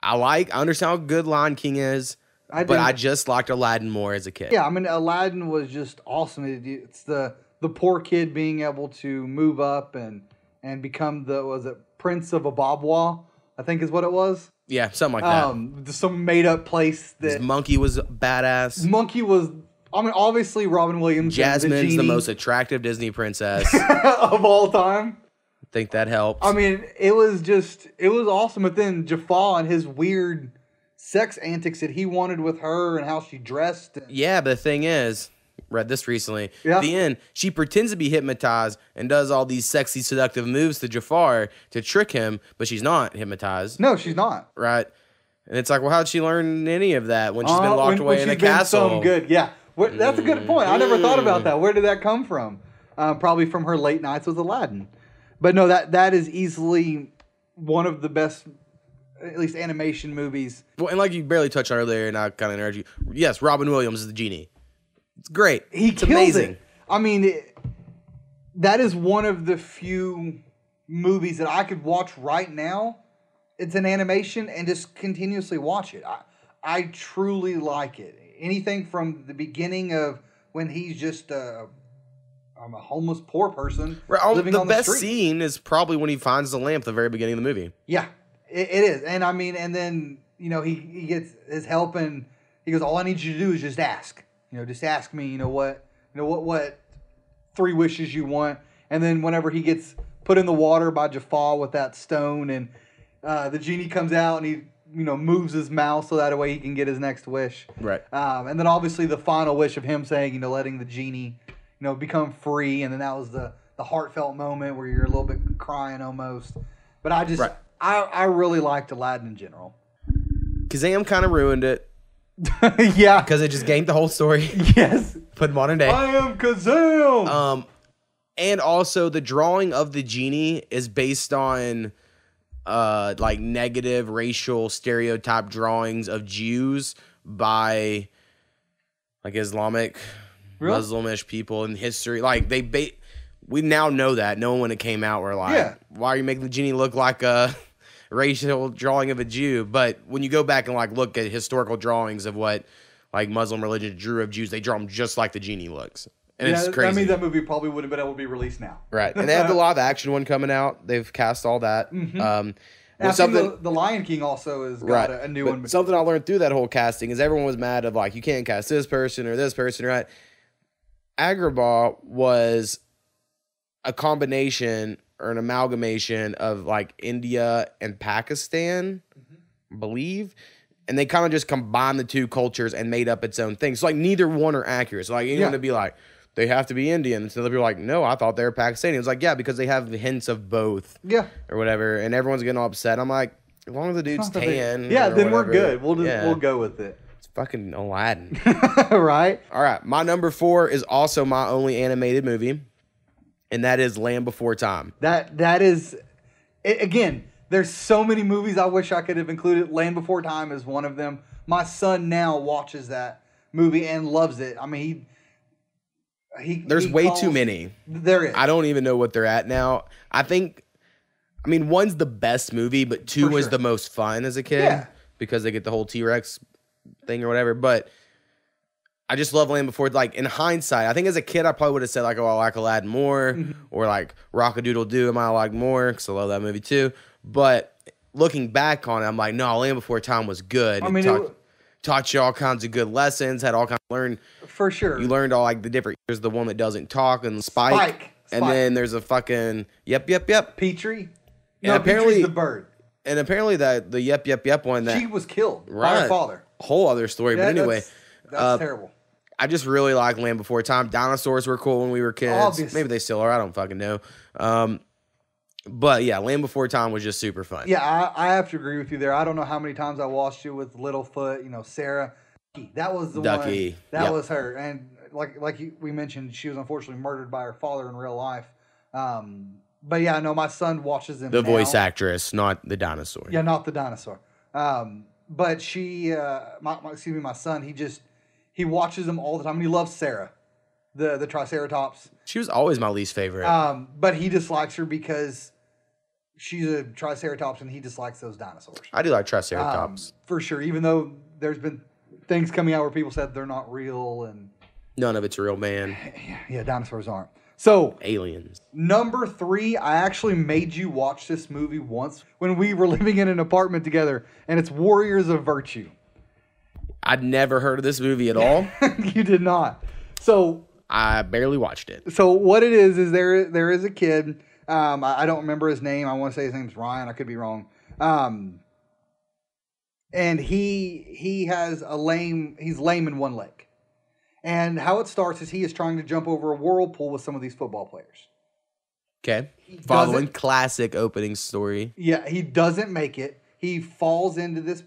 I understand how good Lion King is, but I just liked Aladdin more as a kid. Yeah, I mean, Aladdin was just awesome. It's the poor kid being able to move up and become Prince of Ababwa, I think is what it was. Yeah, something like that. Some made up place His that monkey was badass. Monkey was. I mean, obviously Robin Williams. Jasmine's the most attractive Disney princess. of all time. I think that helps. I mean, it was awesome. But then Jafar and his weird sex antics that he wanted with her and how she dressed. Yeah, but the thing is, read this recently. Yeah. At the end, she pretends to be hypnotized and does all these sexy, seductive moves to Jafar to trick him, but she's not hypnotized. No, she's not. Right? And it's like, well, how'd she learn any of that when she's been locked away in a castle? So good, yeah. That's a good point. I never thought about that. Where did that come from? Probably from her late nights with Aladdin. But no, that is easily one of the best, at least animation movies. Well, and like you barely touched on earlier, and I kind of interrupted you. Yes, Robin Williams is the genie. It's great. It's kills amazing. It. I mean, that is one of the few movies that I could watch right now. It's an animation and just continuously watch it. I truly like it. Anything from the beginning of when he's just I'm a homeless poor person living the on the best street. scene is probably when he finds the lamp at the very beginning of the movie. Yeah, it is. And I mean, and then, he gets his help and he goes, all I need you to do is just ask. Just ask me, what 3 wishes you want. And then whenever he gets put in the water by Jafar with that stone and the genie comes out and he moves his mouth so that way he can get his next wish. Right. And then obviously the final wish of him saying, letting the genie, become free. And then that was the heartfelt moment where you're a little bit crying almost. But I really liked Aladdin in general. Kazam kind of ruined it. Yeah. Because it just gained the whole story. Yes. Put modern day. I am Kazam. And also the drawing of the genie is based on like negative racial stereotype drawings of Jews by like Islamic, Muslimish people in history. Like we now know that. No one when it came out were like, Yeah. why are you making the genie look like a racial drawing of a Jew? But when you go back and like look at historical drawings of what like Muslim religion drew of Jews, they draw them just like the genie looks. And it's crazy. I mean, that movie probably would have been able to be released now. Right. And they have the live action one coming out. They've cast all that. And the Lion King also has got a new one. Something I learned through that whole casting is everyone was mad of like, you can't cast this person, right? Agrabah was a combination or an amalgamation of like India and Pakistan, I believe. And they kind of just combined the two cultures and made up its own thing. So like neither one are accurate. So like anyone to be like, they have to be Indian. So they'll be like, no, I thought they were Pakistani. It's like, yeah, because they have hints of both. Yeah. Or whatever. And everyone's getting all upset. I'm like, as long as the dude's tan. Yeah, then whatever, we're good. We'll go with it. It's fucking Aladdin. Right? All right. My number 4 is also my only animated movie. And that is Land Before Time. That is, again, there's so many movies I wish I could have included. Land Before Time is one of them. My son now watches that movie and loves it. I mean, there's way too many. There is. I don't even know what they're at now. I mean, one's the best movie, but 2 was the most fun as a kid because they get the whole T-Rex thing or whatever. But I just love Land Before. Like, in hindsight, I think as a kid, I probably would have said, like, oh, I like Aladdin more. Or, like, Rock-a-Doodle-Doo, I might like more because I love that movie, too. But looking back on it, I'm like, no, Land Before Time was good. I mean, taught you all kinds of good lessons, had all kinds of learn. For sure. You learned all, like, the different. There's the one that doesn't talk and Spike. And then there's a fucking yep. Petrie? And apparently, Petrie's the bird. And apparently the yep one that she was killed by her father. Whole other story. But anyway. That's terrible. I just really like Land Before Time. Dinosaurs were cool when we were kids. Obviously. Maybe they still are. I don't fucking know. But yeah, Land Before Time was just super fun. Yeah, I have to agree with you there. I don't know how many times I watched it with Littlefoot, Sarah. That was the Ducky. one. That was her. And like we mentioned, she was unfortunately murdered by her father in real life. But yeah, no, my son watches them. The voice actress, not the dinosaur. Yeah, not the dinosaur. But my son, he watches them all the time. And he loves Sarah, the Triceratops. She was always my least favorite. But he dislikes her because she's a Triceratops and he dislikes those dinosaurs. I do like Triceratops. For sure, even though there's been things coming out where people said they're not real and none of it's real, man. Yeah, dinosaurs aren't. So aliens. Number 3, I actually made you watch this movie once when we were living in an apartment together, and it's Warriors of Virtue. I'd never heard of this movie at all. You did not. So I barely watched it. So what it is there is a kid. I don't remember his name. I want to say his name's Ryan. I could be wrong. And he has he's lame in one leg. And how it starts is he is trying to jump over a whirlpool with some of these football players. Okay. Following classic opening story. Yeah, he doesn't make it. He falls into this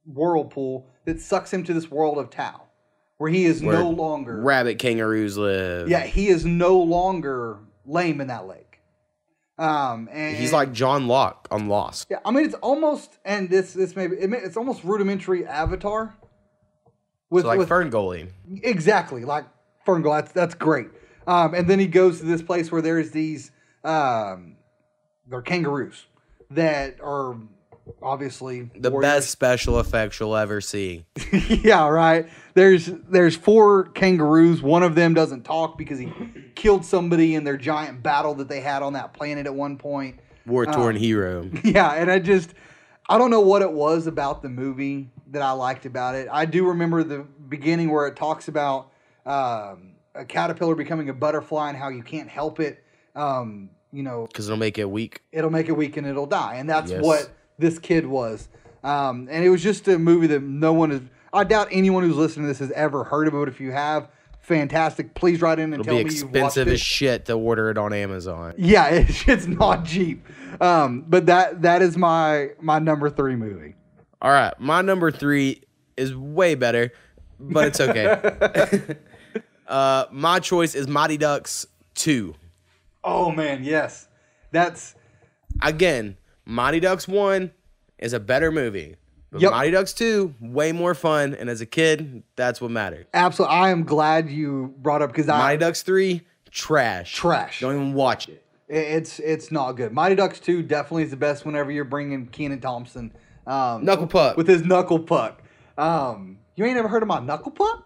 whirlpool that sucks him to this world of Tao, where he is no longer... rabbit kangaroos live. Yeah, he is no longer lame in that leg. And he's like John Locke on Lost. Yeah, I mean, it's almost... And it's almost rudimentary Avatar. With Ferngully. Exactly, like Ferngully. That's great. And then he goes to this place where there's these... they're kangaroos that are... obviously the best special effects you'll ever see. Yeah, right. There's 4 kangaroos. One of them doesn't talk because he killed somebody in their giant battle that they had on that planet at one point. War-torn hero. Yeah, and I don't know what it was about the movie that I liked about it. I do remember the beginning where it talks about a caterpillar becoming a butterfly and how you can't help it. Because it'll make it weak. It'll make it weak and it'll die. And that's what this kid was. And it was just a movie that I doubt anyone who's listening to this has ever heard of it. But if you have, fantastic. Please write in and tell me you've watched it. It'll be expensive as shit to order it on Amazon. Yeah, it's not cheap. But that is my number 3 movie. All right. My number 3 is way better, but it's okay. My choice is Mighty Ducks 2. Oh, man, yes. Again, Mighty Ducks 1 is a better movie. But Mighty Ducks 2, way more fun. And as a kid, that's what mattered. Absolutely. I am glad you brought up because Mighty Ducks 3, Trash. Trash. Don't even watch it. It's not good. Mighty Ducks 2 definitely is the best whenever you're bringing Kenan Thompson. Knuckle puck. With his knuckle puck. You ain't ever heard of my knuckle puck?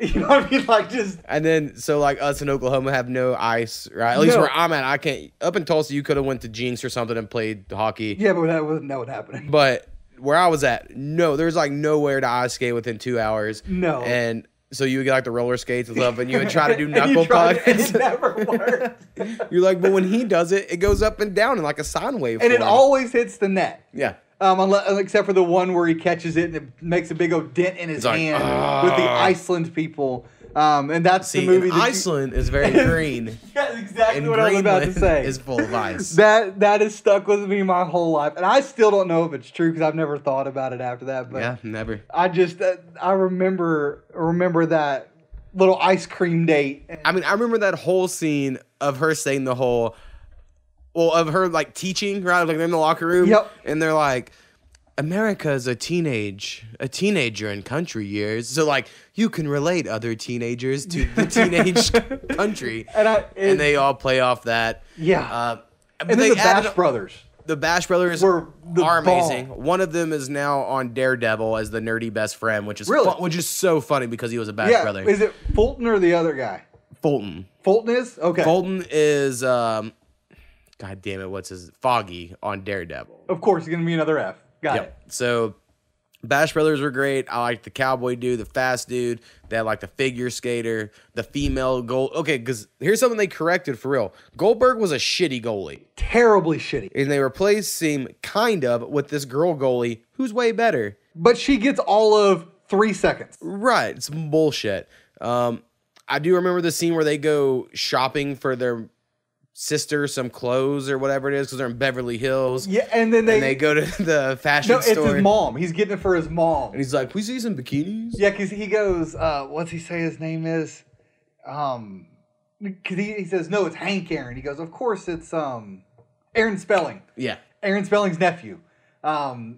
You know what I mean? Like just. And then, so like us in Oklahoma have no ice, right? At least where I'm at, I can't. Up in Tulsa, you could have went to Jinx or something and played hockey. Yeah, but that wasn't what happening. But where I was at, no, there's like nowhere to ice skate within 2 hours. No. And so you would get like the roller skates and stuff, and you would try to do knuckle puck. And it never worked. You're like, but when he does it, it goes up and down in like a sine wave. And it always hits the net. Yeah. Except for the one where he catches it and it makes a big old dent in his hand with the Iceland people. And that's the movie. Iceland is very green. That's exactly what I was about to say. Is full of ice. That has stuck with me my whole life, and I still don't know if it's true because I've never thought about it after that. But yeah, never. I remember that little ice cream date. I mean, I remember that whole scene of her saying of her like teaching, right? Like they're in the locker room. Yep. And they're like, America's a teenager in country years. So like you can relate other teenagers to the teenage country. And they all play off that. Yeah. And then the Bash Brothers. The Bash Brothers are amazing. One of them is now on Daredevil as the nerdy best friend, which is which is so funny because he was a Bash brother. Is it Fulton or the other guy? Fulton. Fulton is? Okay. Fulton is God damn it, what's his Foggy on Daredevil. Of course, it's gonna be another F. Got it. So Bash Brothers were great. I like the cowboy dude, the fast dude. They had like the figure skater, the female goal. Okay, because here's something they corrected for real. Goldberg was a shitty goalie. Terribly shitty. And they replaced him kind of with this girl goalie who's way better. But she gets all of 3 seconds. Right. It's bullshit. I do remember the scene where they go shopping for their sister some clothes or whatever it is because they're in Beverly Hills. Yeah, and then they go to the fashion store. No, it's his mom. He's getting it for his mom. And he's like, "Please see some bikinis." Yeah, because he goes, what's he say his name is? Because he says, no, it's Hank Aaron. He goes, of course it's Aaron Spelling. Yeah. Aaron Spelling's nephew.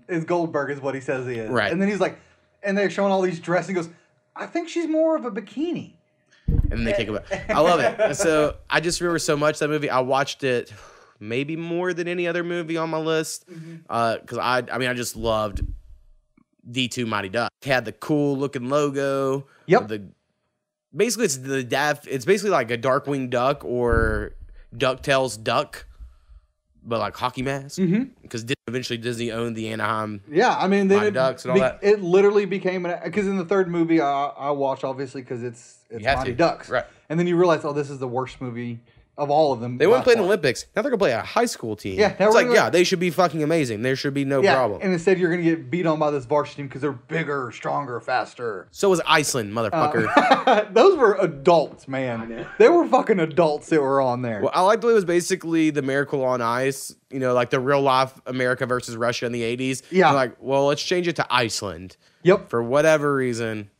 Is Goldberg is what he says he is. Right. And then he's like, and they're showing all these dresses. He goes, I think she's more of a bikini. And then they kick it back. I love it. So I just remember so much that movie. I watched it maybe more than any other movie on my list. Because I just loved D2 Mighty Duck. It had the cool looking logo. Yep. Basically it's basically like a Darkwing Duck or DuckTales Duck, but like hockey mask. Because eventually Disney owned the Anaheim. Yeah, I mean, then Ducks and all that. It literally became because in the third movie I watched obviously because it's Mighty Ducks, right? And then you realize, oh, this is the worst movie of all of them. They wouldn't play in the Olympics. Now they're gonna play a high school team. Yeah, it's like they should be fucking amazing. There should be no problem. And instead you're gonna get beat on by this varsity team because they're bigger, stronger, faster. So was Iceland, motherfucker. Those were adults, man. They were fucking adults that were on there. Well, I liked the way it was basically the Miracle on Ice. You know, like the real life America versus Russia in the 80s. Yeah. They're like, well, let's change it to Iceland. Yep. For whatever reason.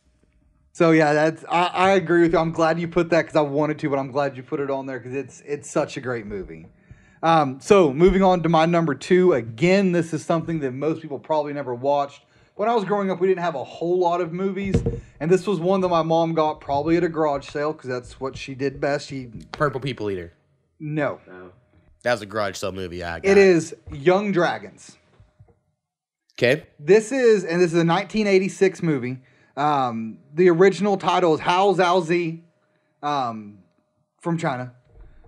So yeah, I agree with you. I'm glad you put that because I wanted to, but I'm glad you put it on there because it's such a great movie. So moving on to my number 2. Again, this is something that most people probably never watched. When I was growing up, we didn't have a whole lot of movies, and this was one that my mom got probably at a garage sale because that's what she did best. Purple People Eater. No. That was a garage sale movie I got. It is Young Dragons. Okay. This is a 1986 movie. The original title is Hao Zhaozi, from China,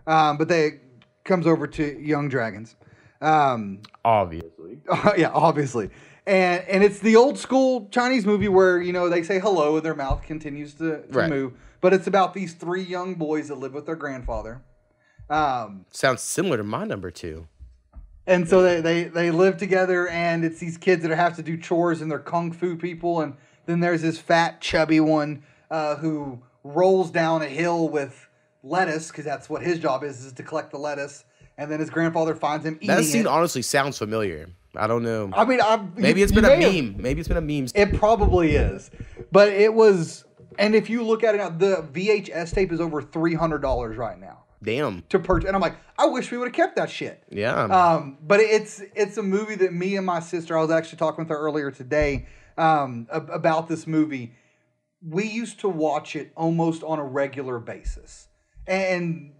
but they comes over to Young Dragons. Obviously. Yeah, obviously. And it's the old school Chinese movie where, you know, they say hello and their mouth continues to move. But it's about these 3 young boys that live with their grandfather. Sounds similar to my number 2. And so they live together, and it's these kids that have to do chores, and they're kung fu people. And then there's this fat, chubby one who rolls down a hill with lettuce, because that's what his job is to collect the lettuce. And then his grandfather finds him eating it. That scene honestly sounds familiar. I don't know. I mean, maybe it's been a meme. Maybe it's been a meme. It probably is. But it was, and if you look at it now, the VHS tape is over $300 right now. Damn. To purchase. And I'm like, I wish we would have kept that shit. Yeah. But it's a movie that me and my sister, I was actually talking with her earlier today about this movie. We used to watch it almost on a regular basis. and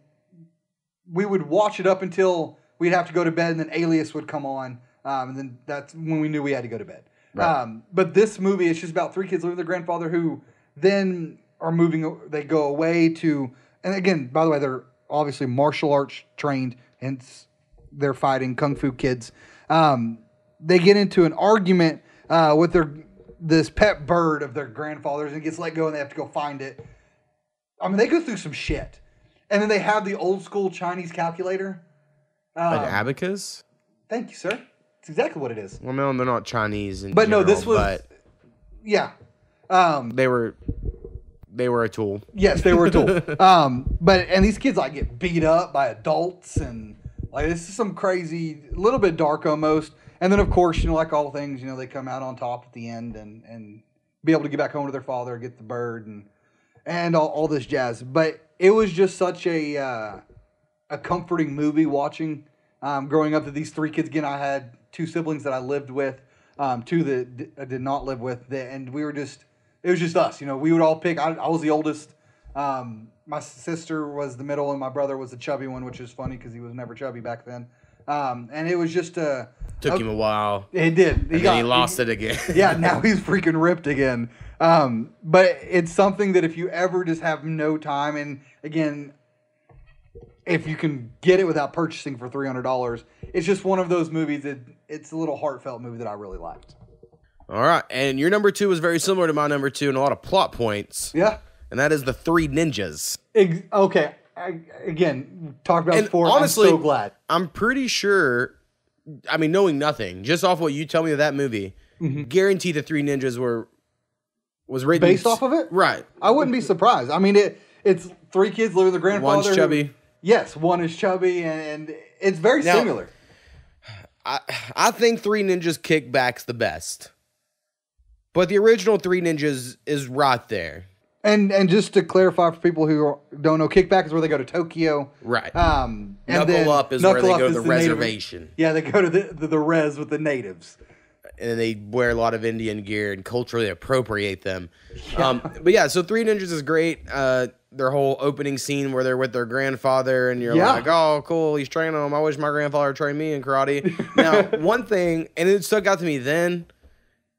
we would watch it up until we'd have to go to bed, and then Alias would come on, and then that's when we knew we had to go to bed. Right. But this movie is just about three kids living with their grandfather who then are moving. They go away to, and again, by the way, they're obviously martial arts trained, hence they're fighting kung fu kids. They get into an argument with this pet bird of their grandfather's, and it gets let go, and they have to go find it. I mean, they go through some shit. And then they have the old school Chinese calculator. An abacus? Thank you, sir. That's exactly what it is. Well, no, they're not Chinese in but general, no, this was... Yeah. They were a tool. Yes, they were a tool. And these kids like get beat up by adults, and like this is some crazy, a little bit dark almost. And then of course, like all things, they come out on top at the end and be able to get back home to their father, get the bird, and all this jazz. But it was just such a comforting movie watching growing up. That these three kids, again, I had two siblings that I lived with, two that I did not live with, and we were just, it was just us. We would all pick. I was the oldest. My sister was the middle, and my brother was the chubby one, which is funny because he was never chubby back then. And it was just took him a while. It did. He lost it again. Yeah, now he's freaking ripped again. But it's something that if you ever just have no time, and again, if you can get it without purchasing for $300, it's just one of those movies that it's a little heartfelt movie that I really liked. All right, and your number 2 is very similar to my number 2 and a lot of plot points. Yeah, and that is The Three Ninjas. Okay, again, talked about it before. Honestly, I'm so glad. I'm pretty sure. I mean, knowing nothing, just off what you tell me of that movie, guarantee The Three Ninjas was written based off of it, right? I wouldn't be surprised. I mean, it's three kids living with their grandfather. One's chubby. Yes, one is chubby, and it's very similar. I think Three Ninjas Kickback's the best, but the original Three Ninjas is right there. And just to clarify for people who don't know, Kickback is where they go to Tokyo. Right. And Knuckle Up is where they go to the reservation. Yeah, they go to the res with the natives. And they wear a lot of Indian gear and culturally appropriate them. Yeah. But yeah, so Three Ninjas is great. Their whole opening scene where they're with their grandfather and you're like, oh, cool, he's training them. I wish my grandfather trained me in karate. Now, one thing, and it stuck out to me then,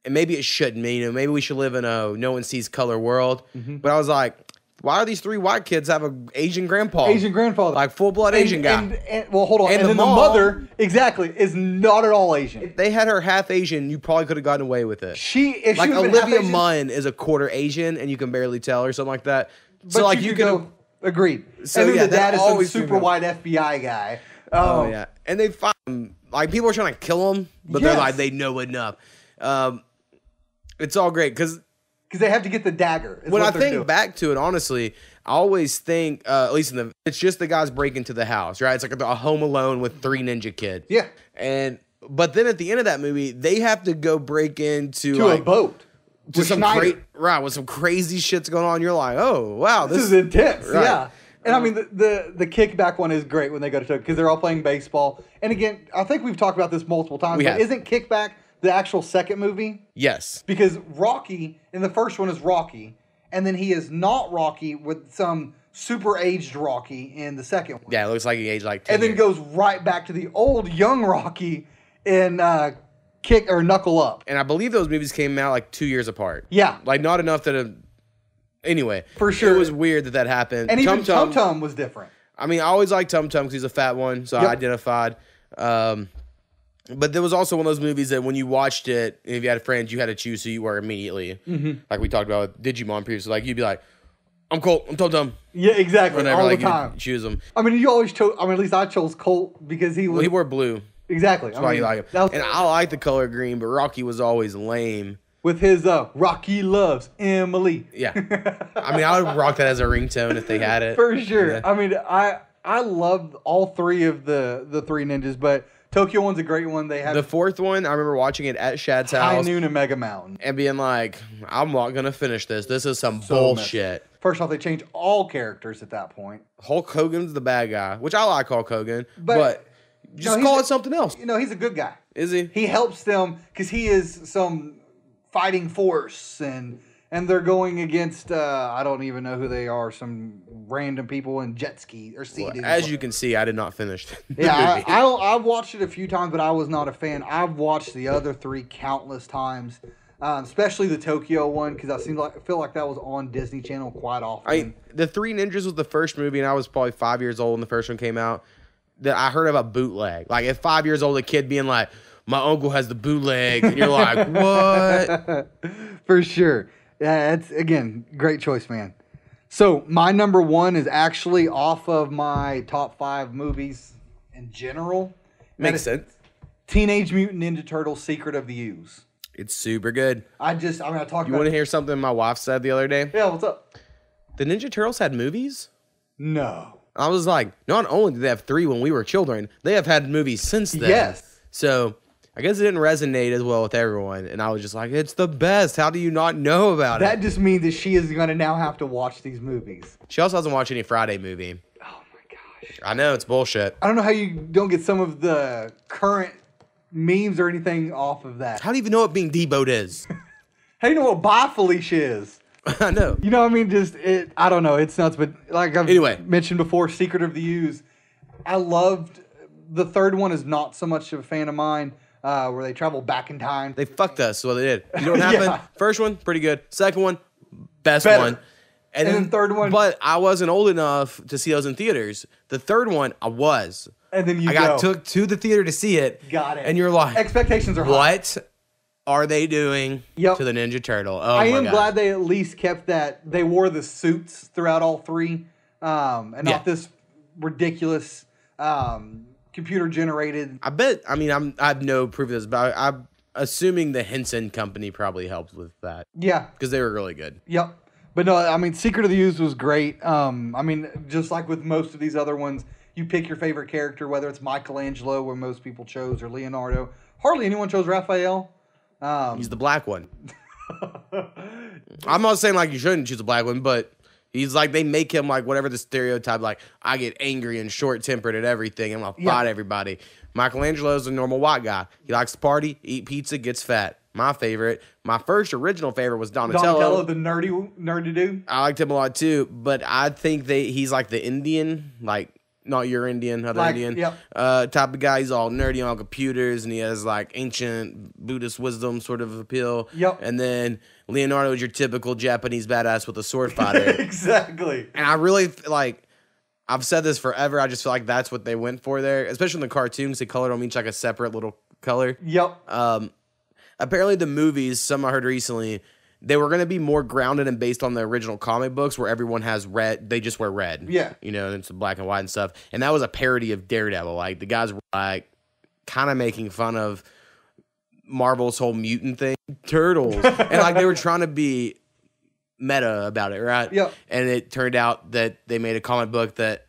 and maybe it shouldn't be, maybe we should live in a no one sees color world. But I was like, why are these three white kids have an Asian grandpa? Asian grandfather. Like full-blood Asian guy. And well, hold on. And then the mother, exactly, is not at all Asian. If they had her half Asian, you probably could have gotten away with it. If Olivia Munn is a quarter Asian, and you can barely tell or something like that. But so like you could go, agreed. So and then yeah, the dad is some always super white FBI guy. Oh yeah, and they find him. Like people are trying to kill him, but they're like they know enough. It's all great because they have to get the dagger. When I think back to it, honestly, I always think, at least it's just the guys break into the house, right? It's like a Home Alone with three ninja kids. Yeah. But then at the end of that movie, they have to go break into a boat. To some with some crazy shit's going on. You're like, oh wow, this is intense. Right. Yeah. And I mean, the Kickback one is great when they go to Tokyo because they're all playing baseball. And again, I think we've talked about this multiple times. But isn't Kickback the actual second movie? Yes. Because Rocky, in the first one, is Rocky. And then he is not Rocky with some super aged Rocky in the second one. Yeah, it looks like he aged like 10 And then goes right back to the old young Rocky in Kick or Knuckle Up. And I believe those movies came out like 2 years apart. Yeah. Like not enough that anyway. For sure. It was weird that happened. And even Tum Tum was different. I mean, I always liked Tum Tum because he's a fat one, so I identified. But there was also one of those movies that when you watched it, if you had friends, you had to choose who you were immediately. Like we talked about with Digimon previously. Like you'd be like, I'm Colt, I'm Tum Tum. Yeah, exactly. Whenever, all like, the time. Choose them. I mean, you always chose. I mean, at least I chose Colt because he was. Well, he wore blue. Exactly. That's why you like him. And I like the color green, but Rocky was always lame. With his Rocky loves Emily. Yeah. I mean, I would rock that as a ringtone if they had it. For sure. Yeah. I mean, I loved all three of the Three Ninjas, but Tokyo one's a great one. They have the fourth one. I remember watching it at Shad's house. High Noon and Mega Mountain. And being like, I'm not going to finish this. This is some bullshit. First off, they changed all characters at that point. Hulk Hogan's the bad guy, which I like Hulk Hogan, but just call it something else. He's a good guy. Is he? He helps them because he is some fighting force, and and they're going against I don't even know who they are, some random people in jet ski or seated. Well, as you can see, I did not finish the yeah, movie. I've watched it a few times, but I was not a fan. I've watched the other three countless times, especially the Tokyo one, because I feel like that was on Disney Channel quite often. The Three Ninjas was the first movie, and I was probably 5 years old when the first one came out. That I heard about bootleg. Like at 5 years old, a kid being like, "My uncle has the bootleg," and you're like, "What?" For sure. Yeah, it's again great choice, man. So my number one is actually off of my top 5 movies in general. Makes sense. Teenage Mutant Ninja Turtles: Secret of the Ooze. It's super good. I talked about. You want to hear something my wife said the other day? Yeah, what's up? The Ninja Turtles had movies? No. I was like, not only did they have 3 when we were children, they have had movies since then. Yes. So I guess it didn't resonate as well with everyone. And I was just like, it's the best. How do you not know about it? That just means that she is going to now have to watch these movies. She also hasn't watched any Friday movie. Oh my gosh. I know, it's bullshit. I don't know how you don't get some of the current memes or anything off of that. How do you even know what being Deboed is? How do you know what Bye Felicia is? I know. You know what I mean? I don't know. It's nuts. But like I've mentioned before, Secret of the Ooze, I loved. The third one is not so much of a fan of mine, where they travel back in time. They fucked us, so they did. You know what happened? Yeah. First one, pretty good. Second one, best one. And then third one. But I wasn't old enough to see those in theaters. The third one, I was. And then I got took to the theater to see it. Got it. And you're like, expectations are high. What are they doing to the Ninja Turtle? Oh, I am glad they at least kept that. They wore the suits throughout all 3, and not this ridiculous computer generated. I bet. I mean, I have no proof of this, but I'm assuming the Henson Company probably helped with that. Yeah, because they were really good. Yep. But no, I mean, Secret of the Ooze was great. I mean, just like with most of these other ones, you pick your favorite character, whether it's Michelangelo, where most people chose, or Leonardo. Hardly anyone chose Raphael. He's the black one. I'm not saying like you shouldn't choose a black one, but he's like, they make him like whatever the stereotype, like I get angry and short-tempered at everything and I'll fight everybody. Michelangelo's a normal white guy. He likes to party, eat pizza, gets fat. My first original favorite was Donatello. Donatello, the nerdy dude. I liked him a lot too, but I think he's like the Indian, like not your Indian, other Indian, type of guy. He's all nerdy on computers, and he has like ancient Buddhist wisdom sort of appeal. Yep. And then Leonardo is your typical Japanese badass with a sword fighter. Exactly. And I really like. I've said this forever. I just feel like that's what they went for there, especially in the cartoons. They colored them each like a separate little color. Yep. Apparently, the movies, some I heard recently, they were going to be more grounded and based on the original comic books where everyone has red. They just wear red. Yeah. You know, and it's black and white and stuff. And that was a parody of Daredevil. Like, the guys were, like, kind of making fun of Marvel's whole mutant thing. Turtles. And, like, they were trying to be meta about it, right? Yep. And it turned out that they made a comic book that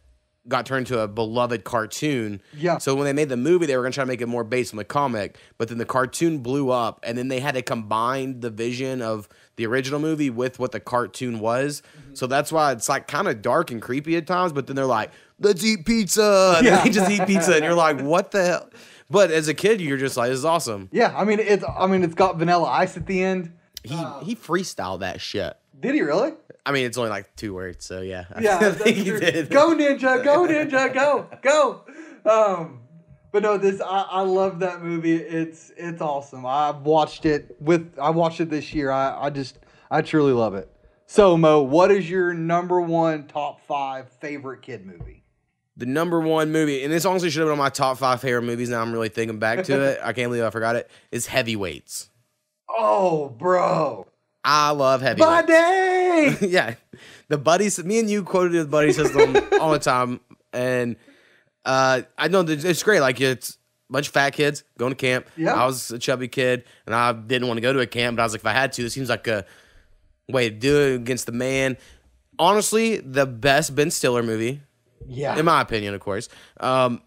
got turned to a beloved cartoon. Yeah. So when they made the movie, they were going to try to make it more based on the comic, but then the cartoon blew up, and then they had to combine the vision of the original movie with what the cartoon was. Mm-hmm. So that's why it's like kind of dark and creepy at times, but then they're like, let's eat pizza. And then they just eat pizza, and you're like, what the hell? But as a kid, you're just like, this is awesome. Yeah, I mean, it's got Vanilla Ice at the end. He freestyled that shit. Did he really? I mean, it's only like 2 words, so yeah. Yeah, I think he did. Go Ninja, go Ninja, go. But no, I love that movie. It's awesome. I watched it this year. I truly love it. So Mo, what is your number 1 top 5 favorite kid movie? The number 1 movie, and this honestly should have been on my top 5 favorite movies. Now I'm really thinking back to it. I can't believe I forgot it. Is Heavyweights. Oh, bro. I love Heavyweights. Buddy! Yeah. The buddies, me and you quoted the buddy system all the time. And I know it's great. Like, it's a bunch of fat kids going to camp. Yeah. I was a chubby kid, and I didn't want to go to a camp, but I was like, if I had to, this seems like a way to do it against the man. Honestly, the best Ben Stiller movie. Yeah. In my opinion, of course. I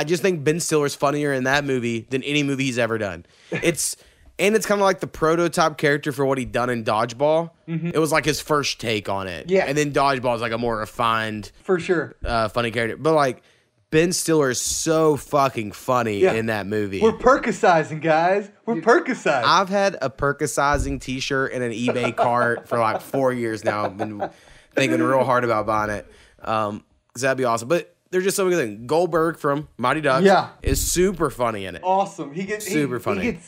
just think Ben Stiller's funnier in that movie than any movie he's ever done. And it's kind of like the prototype character for what he'd done in Dodgeball. Mm-hmm. It was like his first take on it. Yeah. And then Dodgeball is like a more refined, for sure, funny character. But like Ben Stiller is so fucking funny in that movie. We're Percocizing, guys. We're Percocizing. I've had a Percocizing t-shirt in an eBay cart for like 4 years now. I've been thinking real hard about buying it. Because that'd be awesome. But there's just so many good things. Goldberg from Mighty Ducks is super funny in it. Awesome. Super funny.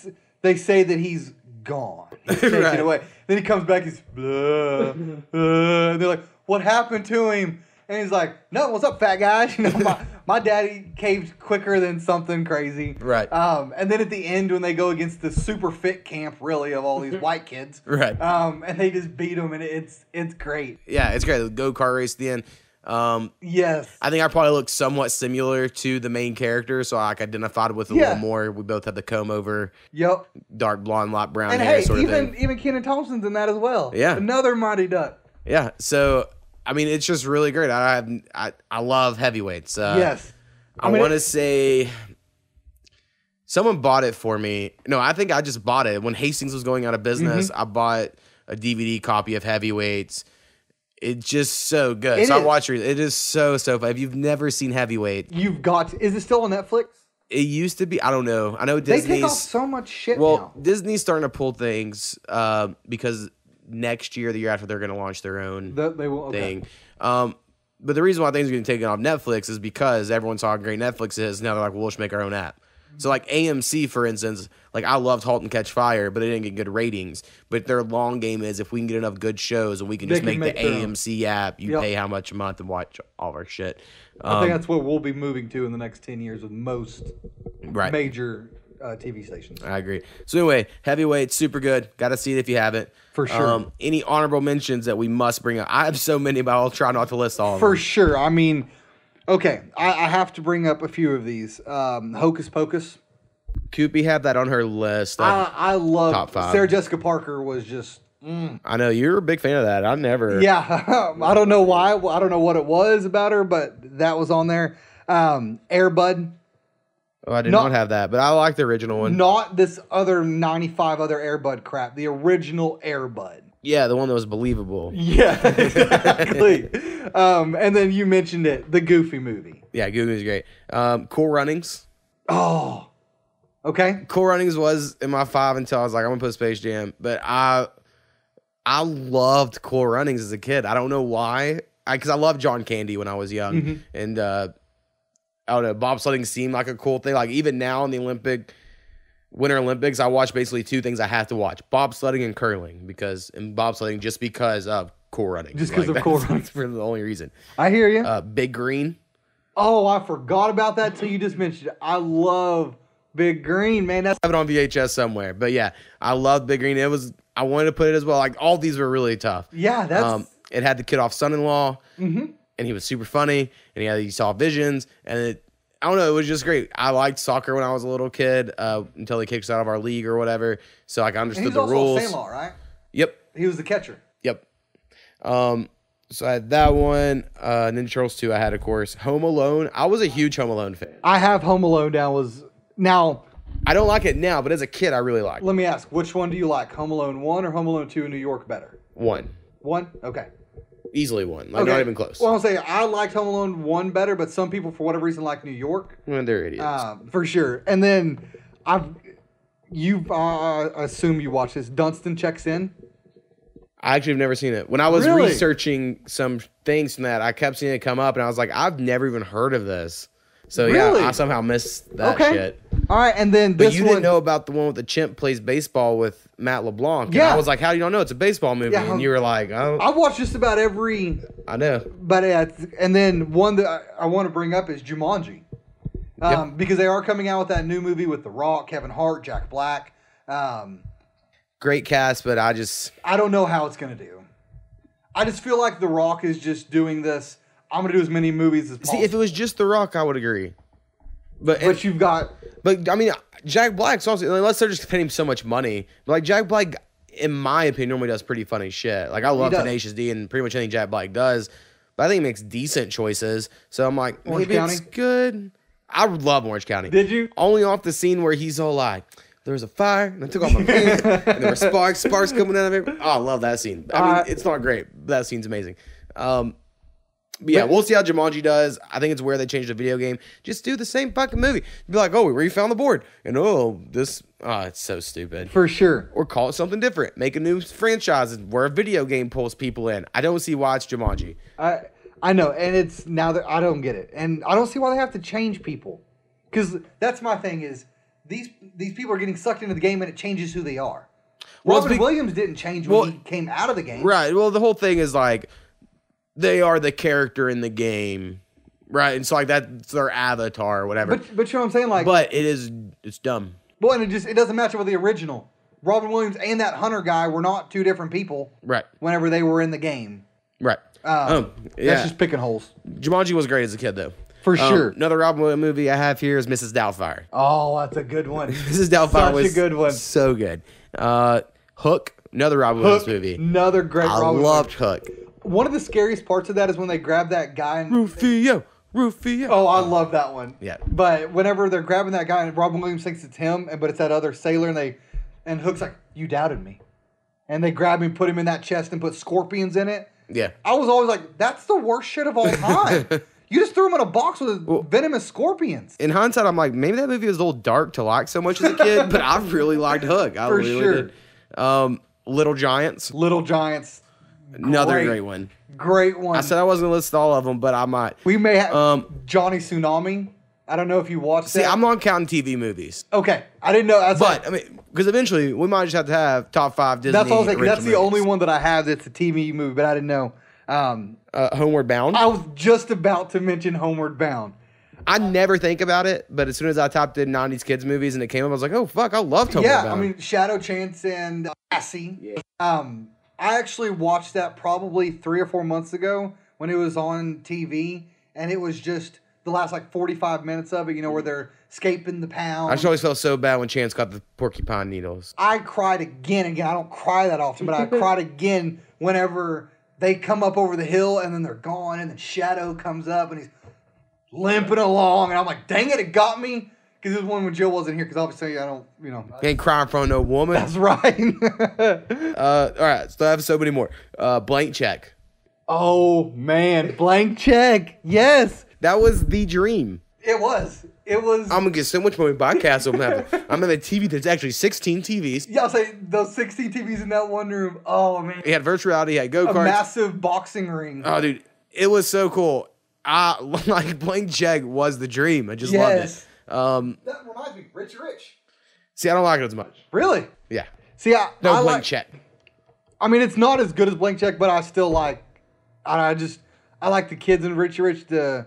They say that he's gone. He's taken away. Then he comes back, he's blah, and they're like, what happened to him? And he's like, no, what's up, fat guys? You know, my daddy caved quicker than something crazy. Right. And then at the end, when they go against the super fit camp, really, of all these white kids. Right. And they just beat them, and it's great. Yeah, it's great. The go-kart race at the end. Yes. I think I probably look somewhat similar to the main character, so I identified with a little more. We both had the comb over. Yep. Dark blonde, light brown and hair hey, sort of thing. Even Kenan Thompson's in that as well. Yeah. Another Mighty Duck. Yeah. So, I mean, it's just really great. I love heavyweights. Yes. I want to say someone bought it for me. No, I think I just bought it. When Hastings was going out of business, I bought a DVD copy of Heavyweights. It's just so good. I watched it. It is so fun. If you've never seen Heavyweight, you've got to. Is it still on Netflix? It used to be. I don't know. I know Disney's. They take off so much shit now. now. Disney's starting to pull things because next year, the year after, they're going to launch their own thing. But the reason why things are getting taken off Netflix is because everyone saw how great Netflix is. Now they're like, well, we'll just make our own app. So like AMC, for instance, like I loved ¡Halt and Catch Fire, but it didn't get good ratings. But their long game is if we can get enough good shows and we can just make the AMC app, you pay how much a month and watch all of our shit. I think that's what we'll be moving to in the next 10 years with most major TV stations. I agree. So anyway, Heavyweight, super good. Got to see it if you haven't. For sure. Any honorable mentions that we must bring up? I have so many, but I'll try not to list all of them. For sure. I mean, okay, I have to bring up a few of these. Hocus Pocus. Koopy had that on her list. I love top 5. Sarah Jessica Parker was just. I know you're a big fan of that. I never. Yeah, I don't know why. I don't know what it was about her, but that was on there. Air Bud. Oh, I did not have that, but I like the original one. Not this other 95 other Air Bud crap. The original Air Bud. Yeah, the one that was believable. Yeah, exactly. And then you mentioned it, the Goofy movie. Yeah, Goofy was great. Cool Runnings. Oh, okay. Cool Runnings was in my 5 until I was like, I'm gonna put Space Jam. But I loved Cool Runnings as a kid. I don't know why. Because I loved John Candy when I was young, and I don't know, bobsledding seemed like a cool thing. Like even now in the Winter Olympics, I watch basically 2 things I have to watch: bobsledding and curling. Because bobsledding, just because of Cool Runnings. Just because of Cool Runnings. For the only reason. I hear you. Big Green. Oh, I forgot about that till you just mentioned it. I love Big Green, man. I have it on VHS somewhere, but yeah, I love Big Green. I wanted to put it as well. Like all these were really tough. Yeah, that's. It had the kid off son-in-law. And he was super funny, and he saw visions, and I don't know, it was just great. I liked soccer when I was a little kid until they kicked us out of our league or whatever, so like I understood the rules. He was also Sandlot, right? Yep. He was the catcher. Yep. So I had that one. Ninja Turtles 2 I had, of course. Home Alone. I was a huge Home Alone fan. I have Home Alone down. Now, I don't like it now, but as a kid, I really liked it. Let me ask, which one do you like? Home Alone 1 or Home Alone 2 in New York better? 1. 1? Okay. Easily 1. Like, not even close. Well, I'll say I liked Home Alone 1 better, but some people, for whatever reason, like New York. Well, they're idiots. For sure. And then, I assume you watch this. Dunstan Checks In. I actually have never seen it. When I was researching some things from that, I kept seeing it come up, and I was like, I've never even heard of this. So, yeah, I somehow missed that shit. All right, and then this But you didn't know about the one with the chimp plays baseball with Matt LeBlanc. And I was like, how do you don't know? It's a baseball movie. Yeah, and you were like, oh. I've watched just about every... I know. But and then one that I want to bring up is Jumanji. Because they are coming out with that new movie with The Rock, Kevin Hart, Jack Black. Great cast, but I don't know how it's going to do. I just feel like The Rock is just doing this... I'm going to do as many movies as possible. See, if it was just The Rock, I would agree. But you've got... But, I mean, Jack Black's also... Unless they're just paying him so much money. But, like, Jack Black, in my opinion, normally does pretty funny shit. Like, I love Tenacious D and pretty much anything Jack Black does. But I think he makes decent choices. So I'm like, maybe it's good. I love Orange County. Did you? Only off the scene where he's all like... There was a fire, and I took off my pants, and there were sparks coming out of it. Oh, I love that scene. I mean, it's not great, but that scene's amazing. But yeah, we'll see how Jumanji does. I think it's where they changed the video game. Just do the same fucking movie. Be like, oh, we refound the board. And it's so stupid. For sure. Or call it something different. Make a new franchise where a video game pulls people in. I don't see why it's Jumanji. I know, and it's now that I don't get it. And I don't see why they have to change people. Because that's my thing is, these people are getting sucked into the game and it changes who they are. Robin Williams didn't change when he came out of the game. Right. Well, the whole thing is like, they are the character in the game, right? And so like that's their avatar or whatever. But you know what I'm saying? Like, but it's dumb. Well, and it doesn't match up with the original. Robin Williams and that Hunter guy were not two different people. Right. Whenever they were in the game. Right. That's just picking holes. Jumanji was great as a kid, though. For sure. Another Robin Williams movie I have here is Mrs. Doubtfire. Oh, that's a good one. Mrs. Doubtfire was a good one. So good. Hook, another Robin Williams movie. Another great Robin Williams. I loved Hook. One of the scariest parts of that is when they grab that guy and Rufio. Oh, I love that one. Yeah. But whenever they're grabbing that guy and Robin Williams thinks it's him, but it's that other sailor, and Hook's like, "You doubted me," and they grab him, put him in that chest, and put scorpions in it. Yeah. I was always like, "That's the worst shit of all time." You just threw him in a box with venomous scorpions. In hindsight, I'm like, maybe that movie was a little dark to like so much as a kid, but I really liked Hook. I really did. Little Giants. Little Giants. Another great one. Great one. I said I wasn't going to list all of them, but I might. We may have Johnny Tsunami. I don't know if you watched that. See, I'm not counting TV movies. Okay. I didn't know. I mean, because eventually we might just have to have top 5 Disney. That's all I was thinking. That's the movies. only one that I have that's a TV movie, but I didn't know. Homeward Bound. I was just about to mention Homeward Bound. I never think about it, but as soon as I typed in 90s kids movies and it came up, I was like, oh, fuck, I loved Homeward Bound. Yeah, I mean, Shadow Chance and Lassie. Yeah. I actually watched that probably 3 or 4 months ago when it was on TV, and it was just the last 45 minutes of it, where they're escaping the pound. I just always felt so bad when Chance got the porcupine needles. I cried again. I don't cry that often, but I cried again whenever they come up over the hill and then they're gone, and then Shadow comes up and he's limping along, and I'm like, dang it got me. Because it was one when Jill wasn't here, because obviously I don't, You ain't crying from no woman. That's right. All right, so I have so many more. Blank Check. Oh, man. Blank Check. Yes. That was the dream. It was. I'm going to get so much money by Castle. I'm going to have a TV that's actually 16 TVs. Yeah, I'll say those 16 TVs in that one room. Oh, man. He had virtual reality. He had go-karts. A massive boxing ring. Oh, dude. It was so cool. Blank Check was the dream. I just loved it. That reminds me, Rich. See, I don't like it as much. Really? Yeah. See, I Blank Check. I mean, it's not as good as Blank Check, but I still like. I like the kids in Rich. The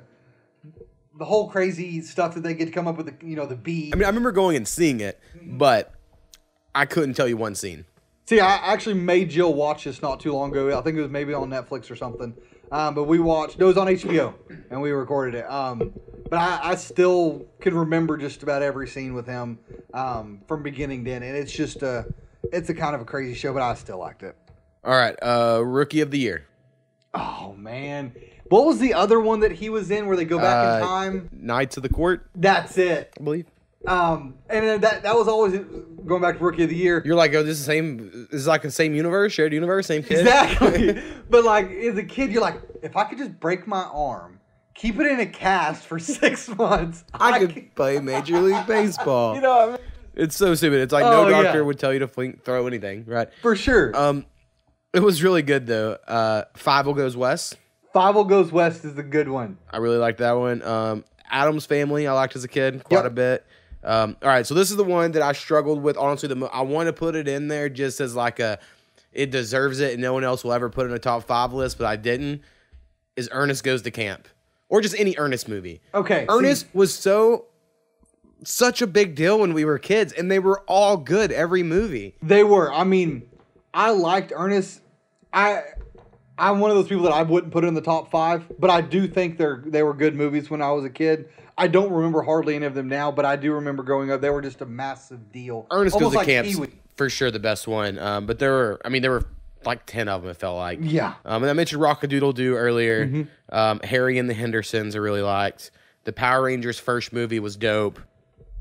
whole crazy stuff that they get to come up with. The bee. I mean, I remember going and seeing it, but I couldn't tell you one scene. See, I actually made Jill watch this not too long ago. I think it was maybe on Netflix or something. But we watched. It was on HBO, and we recorded it. But I still can remember just about every scene with him from beginning to end. And it's just it's a kind of a crazy show, but I still liked it. All right, Rookie of the Year. Oh, man. What was the other one that he was in where they go back in time? Knights of the Court? That's it. I believe. And that was always going back to Rookie of the Year. You're like, oh, this is like the same universe, shared universe, same kid. Exactly. But as a kid, you're like, if I could just break my arm, keep it in a cast for 6 months, I could play Major League Baseball. You know what I mean? It's so stupid. It's like no doctor would tell you to throw anything, right? For sure. It was really good though. Five Goes West. Five Goes West is a good one. I really liked that one. Addams Family I liked as a kid quite a bit. All right, so this is the one that I struggled with. Honestly, I want to put it in there just as it deserves it, and no one else will ever put it in a top 5 list, but I didn't. Is Ernest Goes to Camp, or just any Ernest movie? Okay, Ernest was such a big deal when we were kids, and they were all good. Every movie they were. I mean, I liked Ernest. I'm one of those people that I wouldn't put it in the top 5, but I do think they were good movies when I was a kid. I don't remember hardly any of them now, but I do remember growing up. They were just a massive deal. Ernest Goes to Camp's for sure the best one. But there were like 10 of them, it felt like. Yeah. And I mentioned Rock-a-Doodle-Doo earlier. Mm-hmm. Harry and the Hendersons I really liked. The Power Rangers first movie was dope.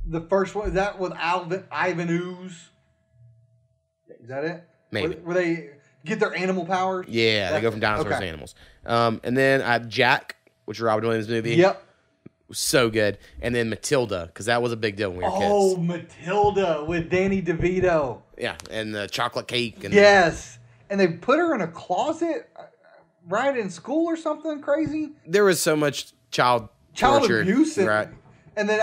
The first one, is that with Ivan Ooze? Is that it? Maybe. Were they get their animal powers. Yeah, they go from dinosaurs to animals. And then I have Jack, which is Robin Williams movie. Yep. So good. And then Matilda, because that was a big deal when we were kids. Oh, Matilda with Danny DeVito. Yeah, and the chocolate cake. And yes. And they put her in a closet right in school or something crazy. There was so much child torture. Abuse. Right. And then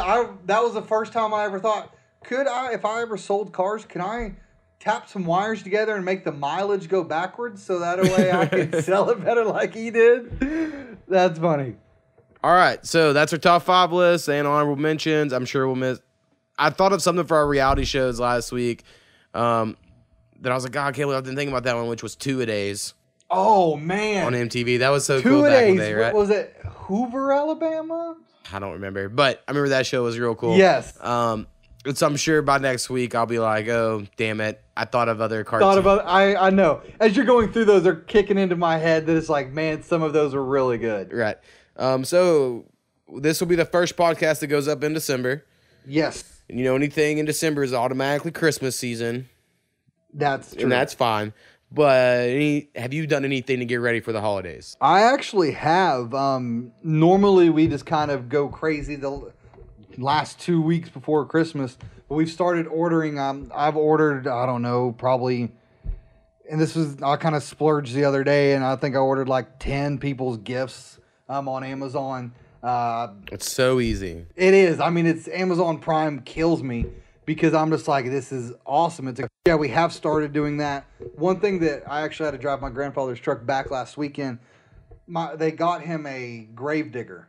that was the first time I ever thought, if I ever sold cars, can I tap some wires together and make the mileage go backwards so that way I can sell it better like he did? That's funny. All right, so that's our top 5 list and honorable mentions. I'm sure we'll miss. I thought of something for our reality shows last week that I was like, God, I can't believe I didn't think about that one, which was Two-A-Days. Oh, man. On MTV. That was so cool back in the day, right? Was it Hoover, Alabama? I don't remember, but I remember that show was real cool. Yes. So I'm sure by next week I'll be like, oh, damn it. I thought of other cartoons. I know. As you're going through those, they're kicking into my head that it's like, man, some of those were really good. Right. So this will be the first podcast that goes up in December. Yes. And anything in December is automatically Christmas season. That's true. And that's fine. But have you done anything to get ready for the holidays? I actually have. Normally we just kind of go crazy the last 2 weeks before Christmas. But we've started ordering. I've ordered, I don't know, probably... And I kind of splurged the other day, and I think I ordered like 10 people's gifts on Amazon. It's so easy. It is. I mean, it's Amazon Prime kills me because I'm just like, this is awesome. Yeah, we have started doing that. One thing that I actually had to drive my grandfather's truck back last weekend, they got him a Gravedigger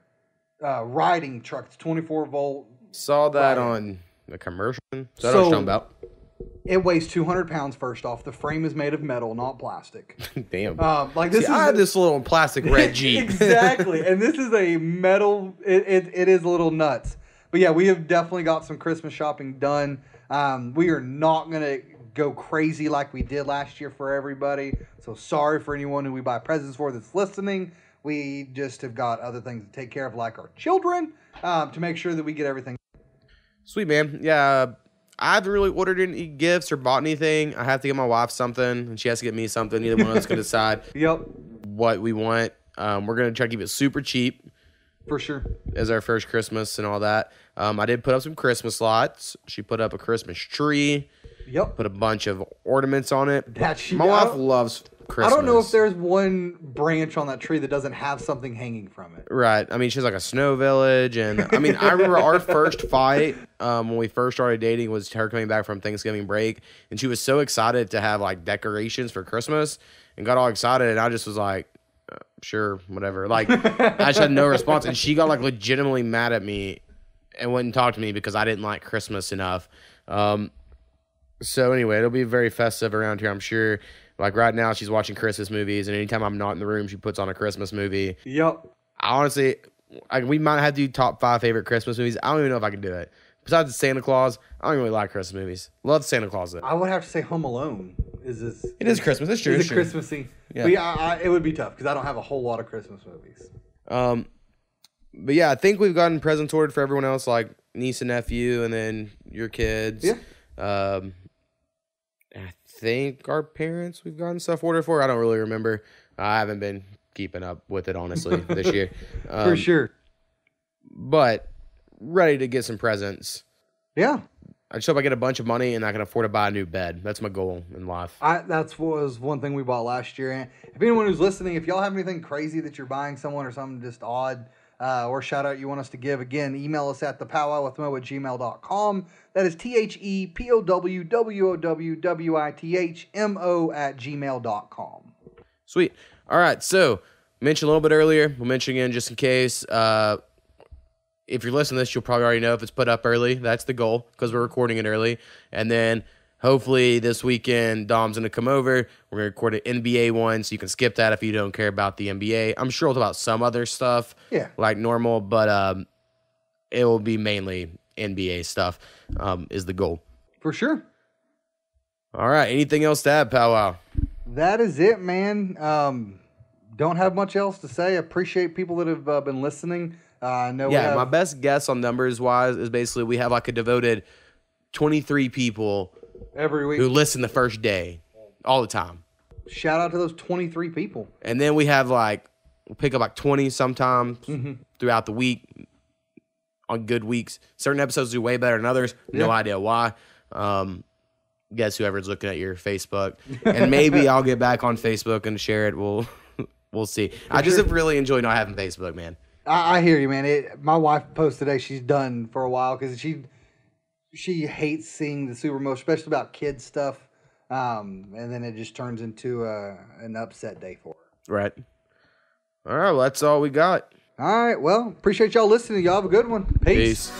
riding truck. It's 24 volt. Saw that on the commercial. So I know what you're talking about. It weighs 200 pounds, first off. The frame is made of metal, not plastic. Damn. I had this little plastic red Jeep. Exactly. And this is a metal. It is a little nuts. But yeah, we have definitely got some Christmas shopping done. We are not going to go crazy like we did last year for everybody. So sorry for anyone who we buy presents for that's listening. We just have got other things to take care of, like our children, to make sure that we get everything. Sweet, man. Yeah. I haven't really ordered any gifts or bought anything. I have to get my wife something, and she has to get me something. Either one of us can decide what we want. We're going to try to keep it super cheap. For sure. As our first Christmas and all that. I did put up some Christmas lights. She put up a Christmas tree. Yep. Put a bunch of ornaments on it. My wife loves Christmas. I don't know if there's one branch on that tree that doesn't have something hanging from it. Right. I mean, she's like a snow village. And I mean, I remember our first fight when we first started dating was her coming back from Thanksgiving break. And she was so excited to have like decorations for Christmas and got all excited. And I just was like, sure, whatever. Like, I just had no response. And she got like legitimately mad at me and wouldn't talk to me because I didn't like Christmas enough. So anyway, it'll be very festive around here, I'm sure. Like right now, she's watching Christmas movies, and anytime I'm not in the room, she puts on a Christmas movie. Yep. Honestly, we might have to do top 5 favorite Christmas movies. I don't even know if I can do it. Besides Santa Claus, I don't really like Christmas movies. Love Santa Claus though. I would have to say Home Alone. It is Christmas. It's true. It's Christmassy. Yeah. But yeah, it would be tough because I don't have a whole lot of Christmas movies. But yeah, I think we've gotten presents ordered for everyone else, like niece and nephew, and then your kids. Yeah. I think our parents we've gotten stuff ordered for. I don't really remember. I haven't been keeping up with it, honestly, this year. For sure. But ready to get some presents. Yeah. I just hope I get a bunch of money and I can afford to buy a new bed. That's my goal in life. That was one thing we bought last year. And if anyone who's listening, if y'all have anything crazy that you're buying someone or something just odd, or shout out you want us to give, again, email us at thepowwowwithmo@gmail.com. That is THEPOWWOWWITHMO@gmail.com. Sweet. All right. So, mentioned a little bit earlier. We'll mention again just in case. If you're listening to this, you'll probably already know if it's put up early. That's the goal because we're recording it early. And then hopefully this weekend, Dom's going to come over. We're going to record an NBA one, so you can skip that if you don't care about the NBA. I'm sure we'll talk about some other stuff like normal, but it will be mainly NBA stuff is the goal. For sure. All right. Anything else to add, Powwow? That is it, man. Don't have much else to say. Appreciate people that have been listening. My best guess on numbers wise is basically we have like a devoted 23 people every week who listen the first day all the time. shout out to those 23 people. And then we have we'll pick up 20 sometimes throughout the week on good weeks. Certain episodes do way better than others. No idea why. Guess whoever's looking at your Facebook. And maybe I'll get back on Facebook and share it. We'll see. I just have really enjoyed not having Facebook, man. I hear you, man. My wife posted today she's done for a while because she hates seeing the Super Bowl, especially about kids stuff. And then it just turns into an upset day for her. Right. All right, well, that's all we got. All right, well, appreciate y'all listening. Y'all have a good one. Peace.